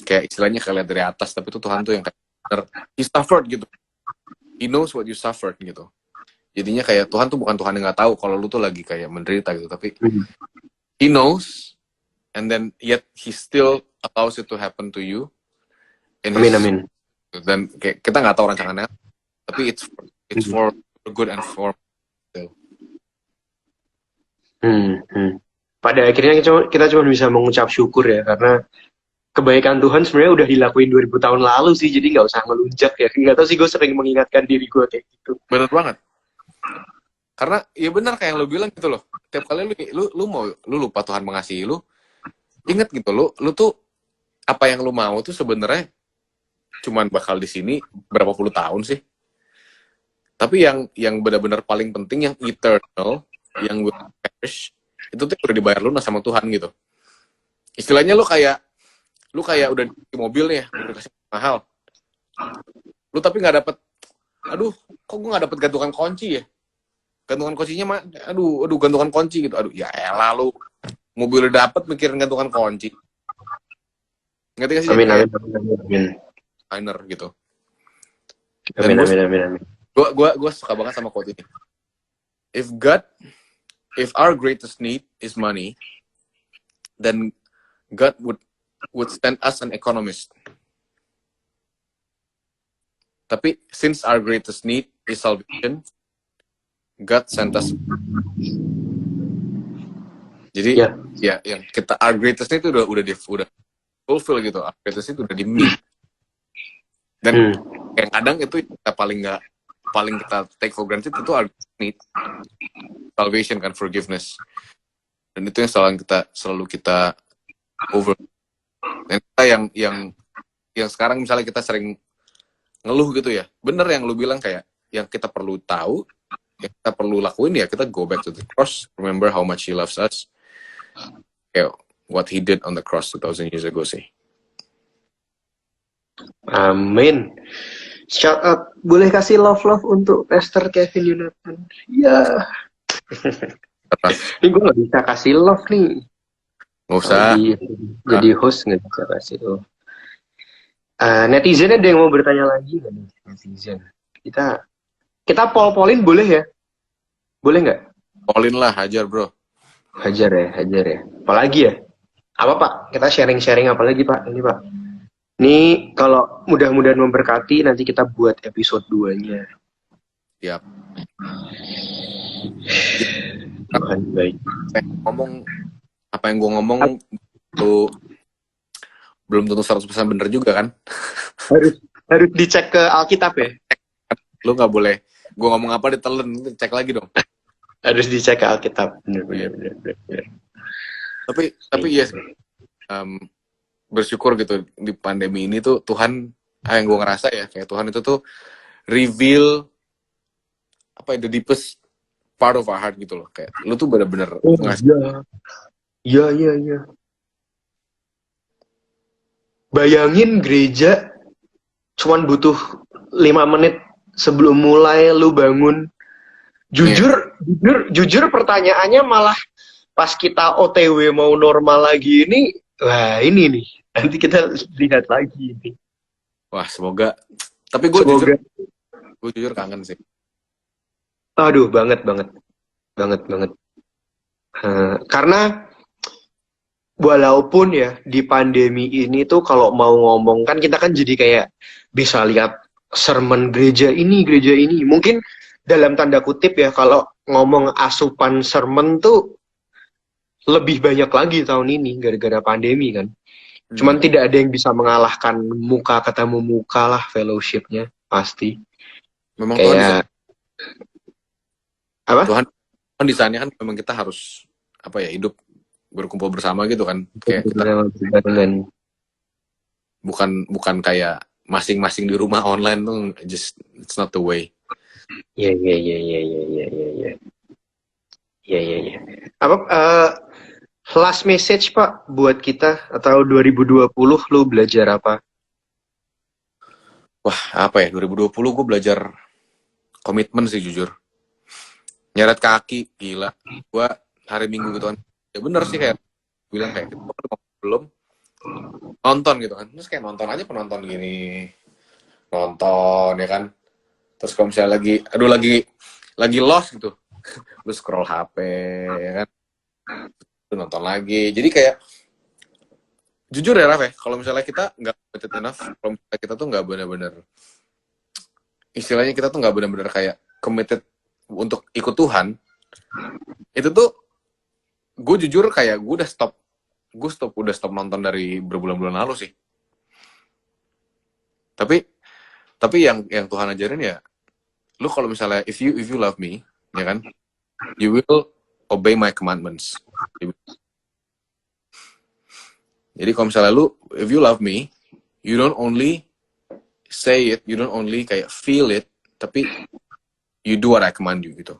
Speaker 2: kayak istilahnya kayak lihat dari atas, tapi itu Tuhan tuh yang kayak He suffered gitu, He knows what you suffered gitu. Jadinya kayak Tuhan tuh bukan Tuhan yang nggak tahu kalau lu tuh lagi kayak menderita gitu, tapi He knows, and then yet He still allows it to happen to you.
Speaker 1: Amin.
Speaker 2: Dan kayak kita nggak tahu rancangannya, tapi it's for good and for.
Speaker 1: pada akhirnya kita cuma bisa mengucap syukur ya, karena kebaikan Tuhan sebenarnya udah dilakuin 2000 tahun lalu sih, jadi nggak usah ngelunjak ya. Nggak tahu sih, gue sering mengingatkan diri gue kayak gitu.
Speaker 2: Bener banget. Karena ya benar kayak yang lo bilang gitu loh. Tiap kali lu mau lu lupa Tuhan mengasihi lu, inget gitu lu tuh apa yang lu mau tuh sebenarnya cuman bakal di sini berapa puluh tahun sih. Tapi yang benar-benar paling penting, yang eternal, yang will perish, itu tuh udah dibayar lunas sama Tuhan gitu. Istilahnya lu kayak udah di mobil nih ya, udah kasih mahal. Lu tapi nggak dapet, aduh, kok gue nggak dapet gantungan kunci ya? Gantungan kuncinya mah, aduh gantungan kunci gitu. Aduh, ya elah lu, mobil udah dapet mikirin gantungan kunci. Ngerti gak sih?
Speaker 1: Amin,
Speaker 2: Jadi
Speaker 1: amin,
Speaker 2: kayak
Speaker 1: amin, amin.
Speaker 2: liner gitu. Dan
Speaker 1: Amin, amin, amin, amin.
Speaker 2: gue suka banget sama quote ini. If our greatest need is money, then God would send us an economist. Tapi since our greatest need is salvation, God sent us. Jadi ya yang kita our greatest need itu udah fulfill gitu. Our greatest need udah di meet. Dan yang kadang itu kita paling kita take for granted itu our need, salvation kan, forgiveness. Dan itu yang selalu kita over. Dan kita yang sekarang misalnya kita sering ngeluh gitu ya. Bener yang lu bilang, kayak yang kita perlu tahu, yang kita perlu lakuin ya kita go back to the cross, remember how much he loves us. Kayak what he did on the cross 2000 years ago sih.
Speaker 1: Amin. Shout out, boleh kasih love untuk Pastor Kevin Yonatan. Ya. Ini gue nggak bisa kasih love nih.
Speaker 2: Nggak usah.
Speaker 1: Jadi host nggak bisa kasih love. Netizen ada yang mau bertanya lagi nggak nih? Netizen. Kita pol-polin boleh ya? Boleh nggak?
Speaker 2: Polin lah, hajar bro.
Speaker 1: Hajar ya. Apalagi ya? Apa Pak? Kita sharing-sharing apa lagi Pak? Ini Pak. Ini kalau mudah-mudahan memberkati, nanti kita buat episode 2-nya.
Speaker 2: Siap.
Speaker 1: Tuhan baik.
Speaker 2: Apa yang gue ngomong tuh belum tentu 100% bener juga kan?
Speaker 1: Harus dicek ke Alkitab ya?
Speaker 2: Lu nggak boleh, gue ngomong apa ditelen, cek lagi dong.
Speaker 1: Harus dicek ke Alkitab. Bener.
Speaker 2: Tapi yes, bersyukur gitu di pandemi ini tuh Tuhan, yang gue ngerasa ya, kayak Tuhan itu tuh reveal apa the deepest part of our heart gitu loh. Kayak lu tuh bener-bener ngasih.
Speaker 1: Iya. Bayangin gereja cuman butuh 5 menit sebelum mulai lu bangun. Jujur pertanyaannya malah pas kita OTW mau normal lagi ini, wah ini nih. Nanti kita lihat lagi ini.
Speaker 2: Wah, semoga. Tapi gue jujur kangen sih.
Speaker 1: Aduh, banget. Karena walaupun ya di pandemi ini tuh kalau mau ngomong kan kita kan jadi kayak bisa lihat sermon gereja ini. Mungkin dalam tanda kutip ya, kalau ngomong asupan sermon tuh lebih banyak lagi tahun ini gara-gara pandemi kan. Cuman tidak ada yang bisa mengalahkan muka ketemu muka lah, fellowship-nya pasti.
Speaker 2: Memang
Speaker 1: kayak
Speaker 2: Tuhan desainnya kan memang kita harus hidup berkumpul bersama gitu kan, kayak kita bukan kayak masing-masing di rumah online tuh, just it's not the way.
Speaker 1: Iya. Apa last message Pak buat kita, atau 2020 lu belajar apa?
Speaker 2: Wah, apa ya, 2020 gue belajar komitmen sih jujur. Nyeret kaki, gila. Gue hari Minggu gitu kan, ya bener sih kayak bilang kayak belum nonton gitu kan, terus kayak nonton aja penonton gini, nonton ya kan, terus kalau misalnya lagi lost gitu lu scroll HP ya kan, lu nonton lagi. Jadi kayak jujur ya Raf ya, kalau misalnya kita nggak committed enough, kalau misalnya kita tuh nggak benar-benar, istilahnya kita tuh nggak benar-benar kayak committed untuk ikut Tuhan, itu tuh gue jujur kayak gue udah stop nonton dari berbulan-bulan lalu sih. Tapi yang Tuhan ajarin ya, lu kalau misalnya if you love me, ya kan, you will obey my commandments. Jadi kalau misalnya lu if you love me, you don't only say it, you don't only kayak feel it, tapi you do what I command you gitu.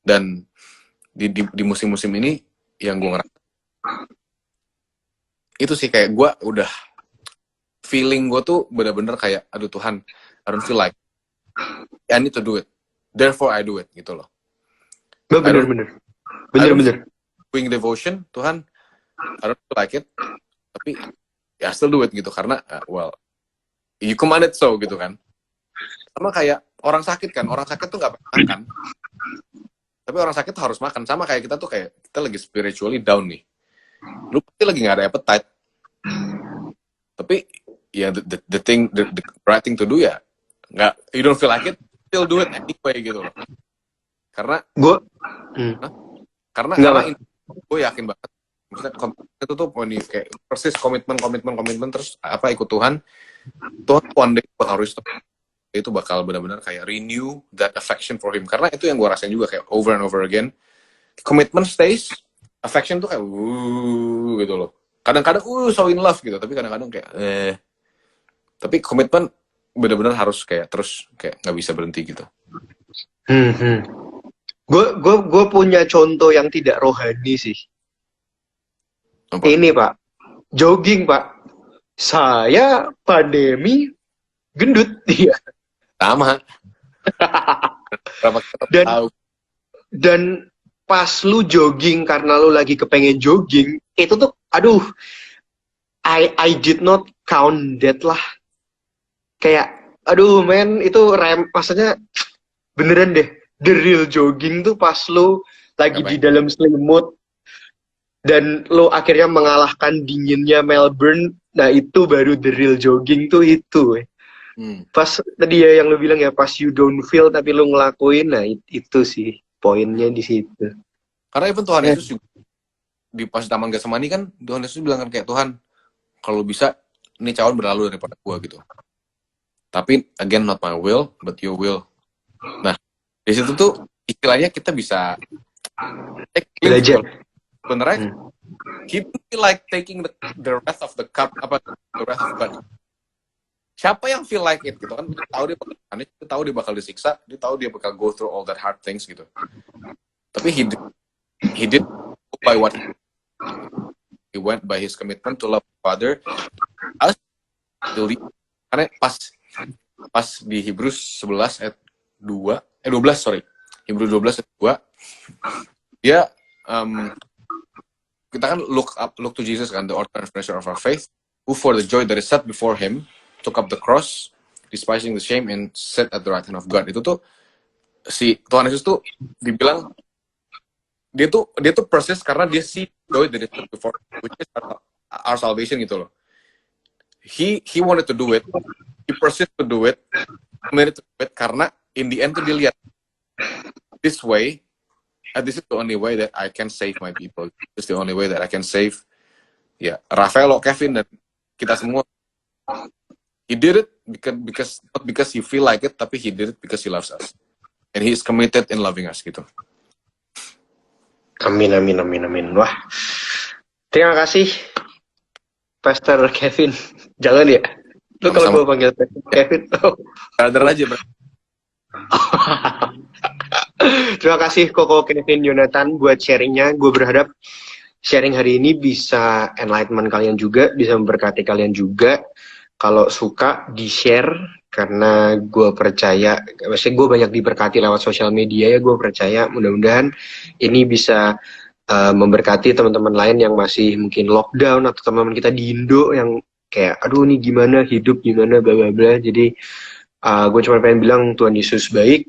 Speaker 2: Dan di musim-musim ini yang gue ngerasa itu sih, kayak gue udah feeling gue tuh bener-bener kayak aduh Tuhan, I don't feel like I need to do it, therefore I do it gitu loh.
Speaker 1: Bener.
Speaker 2: Doing devotion, Tuhan, I don't feel like it, tapi ya still do it gitu, karena well you commanded so gitu kan. Sama kayak orang sakit tuh nggak makan, tapi orang sakit tuh harus makan. Sama kayak kita tuh, kayak kita lagi spiritually down nih, lu pasti lagi nggak ada appetite, tapi ya the right thing to do ya nggak, you don't feel like it, still do it anyway gitu loh. Karena gue yakin banget, maksudnya itu tuh kayak persis komitmen terus ikut Tuhan one day itu bakal benar-benar kayak renew that affection for him. Karena itu yang gue rasain juga, kayak over and over again, commitment stays, affection tuh kayak gitu loh. Kadang-kadang so in love gitu, tapi kadang-kadang kayak tapi komitmen benar-benar harus kayak terus, kayak nggak bisa berhenti gitu.
Speaker 1: Gue punya contoh yang tidak rohani sih.
Speaker 2: Apa?
Speaker 1: Ini Pak, jogging Pak. Saya pandemi gendut dia.
Speaker 2: Sama.
Speaker 1: Dan pas lu jogging karena lu lagi kepengen jogging, itu tuh aduh, I did not count that lah. Kayak aduh men, itu maksudnya beneran deh, the real jogging tuh pas lu lagi di dalam selimut dan lu akhirnya mengalahkan dinginnya Melbourne. Nah itu baru the real jogging tuh itu. Pas tadi ya yang lu bilang ya, pas you don't feel tapi lu ngelakuin, nah itu sih poinnya di situ.
Speaker 2: Karena even Tuhan Yesus juga di pas Taman Getsemani kan, Tuhan Yesus bilang kan kayak, Tuhan kalau bisa ini cawan berlalu daripada gua gitu. Tapi again, not my will but your will. Nah di situ tuh istilahnya kita bisa
Speaker 1: belajar.
Speaker 2: Bener, he feel like taking the rest of the cup, the rest of the cup. Siapa yang feel like it gitu kan? Dia tahu dia bakal panik, dia tahu dia bakal disiksa, dia tahu dia bakal go through all that hard things gitu. Tapi he did by what he went by his commitment to love Father. Us karena pas di Hebrews 11 ayat 12 sorry, Hebrews 12 ayat 2, dia kita kan look to Jesus kan, the author and finisher of our faith, who for the joy that is set before him took up the cross, despising the shame, and sat at the right hand of God. Itu tuh si Tuhan Yesus tuh dibilang dia tuh persis karena dia see joy that is set before, which is our salvation gitu loh. He wanted to do it, he persist to do it, committed to do it, karena in the end tuh dia lihat this way. This is the only way that I can save my people. This is the only way that I can save Rafael, Kevin, dan kita semua. He did it because not because he feel like it, tapi he did it because he loves us. And he is committed in loving us gitu.
Speaker 1: Amin. Wah. Terima kasih Pastor Kevin. Jangan ya. Lu kalau gue panggil Pastor Kevin,
Speaker 2: brother aja, bro.
Speaker 1: Terima kasih Koko Kevin Yonatan buat sharingnya. Gue berharap sharing hari ini bisa enlightenment kalian juga, bisa memberkati kalian juga. Kalau suka di-share, karena gue percaya, maksudnya gue banyak diberkati lewat sosial media ya, gue percaya mudah-mudahan ini bisa memberkati teman-teman lain yang masih mungkin lockdown, atau teman-teman kita di Indo yang kayak aduh ini gimana hidup, gimana bla bla bla. Jadi gue cuma pengen bilang Tuhan Yesus baik.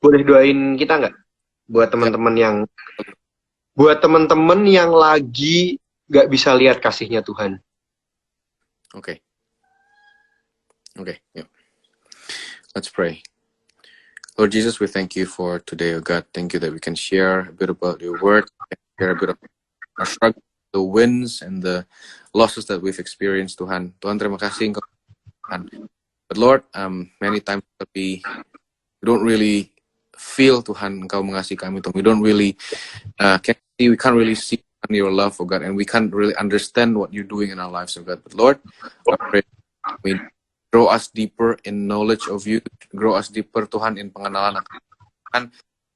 Speaker 1: Boleh doain kita nggak buat teman-teman yang lagi nggak bisa lihat kasihnya Tuhan?
Speaker 2: Oke. Yuk. Let's pray. Lord Jesus, we thank you for today, oh God. Thank you that we can share a bit about your word, share a bit of our struggle, the wins and the losses that we've experienced, Tuhan. Tuhan, terima kasih Engkau, Tuhan. But Lord, many times we don't really feel, Tuhan, Engkau mengasihi kami, Tuhan. We don't really we can't really see your love, oh God, and we can't really understand what you're doing in our lives, oh God. But Lord, I pray, we grow us deeper in knowledge of you, grow us deeper, Tuhan, in pengenalan akan Tuhan,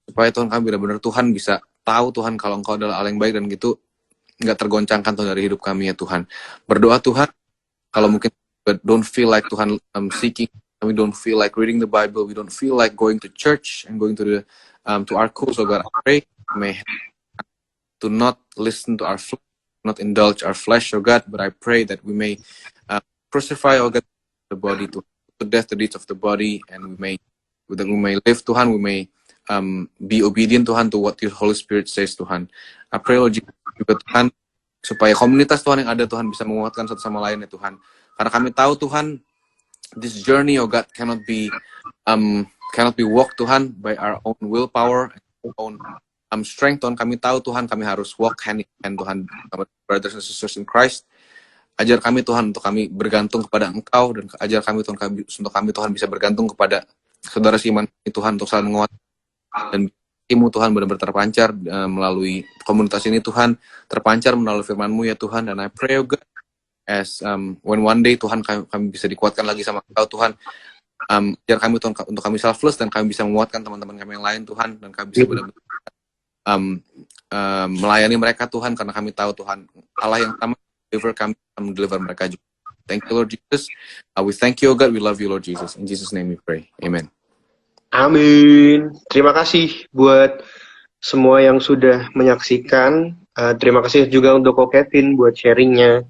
Speaker 2: supaya Tuhan kami benar-benar Tuhan bisa tahu, Tuhan, kalau Engkau adalah Allah yang baik dan gitu nggak tergoncangkan Tuhan dari hidup kami ya Tuhan. Berdoa Tuhan, kalau mungkin don't feel like Tuhan seeking, we don't feel like reading the Bible, we don't feel like going to church and going to the to our schools, oh God, I pray may to not listen to our flesh, not indulge our flesh, oh God, but I pray that we may crucify, oh God, the body to death the deeds of the body, and we may live, Tuhan, we may be obedient, Tuhan, to what your Holy Spirit says, Tuhan. I pray, Lord Jesus, juga Tuhan, supaya komunitas Tuhan yang ada, Tuhan, bisa menguatkan satu sama lain ya Tuhan. Karena kami tahu, Tuhan, this journey, oh God, cannot be walked, Tuhan, by our own willpower, our own strength, Tuhan. Kami tahu, Tuhan, kami harus walk hand in hand, Tuhan, brothers and sisters in Christ. Ajar kami, Tuhan, untuk kami bergantung kepada Engkau, dan ajar kami, Tuhan, untuk kami, Tuhan, bisa bergantung kepada saudara seiman kami, Tuhan, untuk saling menguatkan. Dan ilmu Tuhan benar-benar terpancar melalui komunitas ini, Tuhan, terpancar melalui firman-Mu ya Tuhan. Dan I pray, oh God, as when one day, Tuhan, kami bisa dikuatkan lagi sama Engkau, Tuhan. Ajar kami, Tuhan, untuk kami selfless, dan kami bisa menguatkan teman-teman kami yang lain, Tuhan. Dan kami bisa benar-benar melayani mereka, Tuhan, karena kami tahu, Tuhan, Allah yang sama deliver mereka juga. Thank you, Lord Jesus. We thank you, oh God. We love you, Lord Jesus. In Jesus' name we pray. Amen.
Speaker 1: Amin. Terima kasih buat semua yang sudah menyaksikan. Terima kasih juga untuk Ko Kevin buat sharingnya.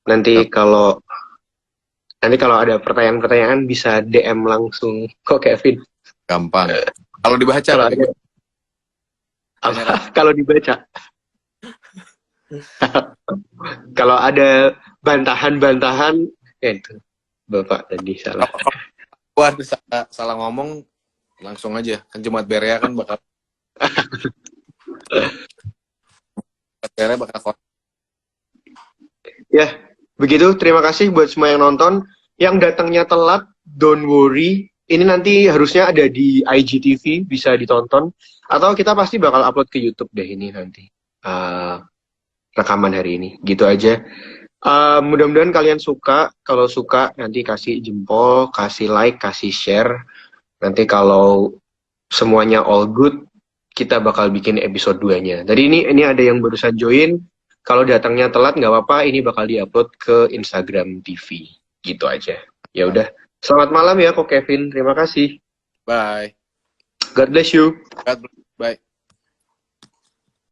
Speaker 1: Nanti kalau ada pertanyaan-pertanyaan bisa DM langsung Ko Kevin.
Speaker 2: Gampang. Kalau dibaca lah.
Speaker 1: Kalau dibaca. Kalau ada bantahan-bantahan, ya itu Bapak tadi salah.
Speaker 2: Gua salah ngomong, langsung aja. Kan Jemaat Berea kan bakal Berea bakal
Speaker 1: Ya, begitu. Terima kasih buat semua yang nonton. Yang datangnya telat, don't worry. Ini nanti harusnya ada di IGTV, bisa ditonton. Atau kita pasti bakal upload ke YouTube deh ini nanti. Rekaman hari ini. Gitu aja. Mudah-mudahan kalian suka. Kalau suka, nanti kasih jempol, kasih like, kasih share. Nanti kalau semuanya all good, kita bakal bikin episode 2-nya. Tadi ini ada yang barusan join. Kalau datangnya telat, nggak apa-apa. Ini bakal diupload ke Instagram TV. Gitu aja. Ya udah. Selamat malam ya, Ko Kevin. Terima kasih.
Speaker 2: Bye.
Speaker 1: God bless you.
Speaker 2: God bless. Bye.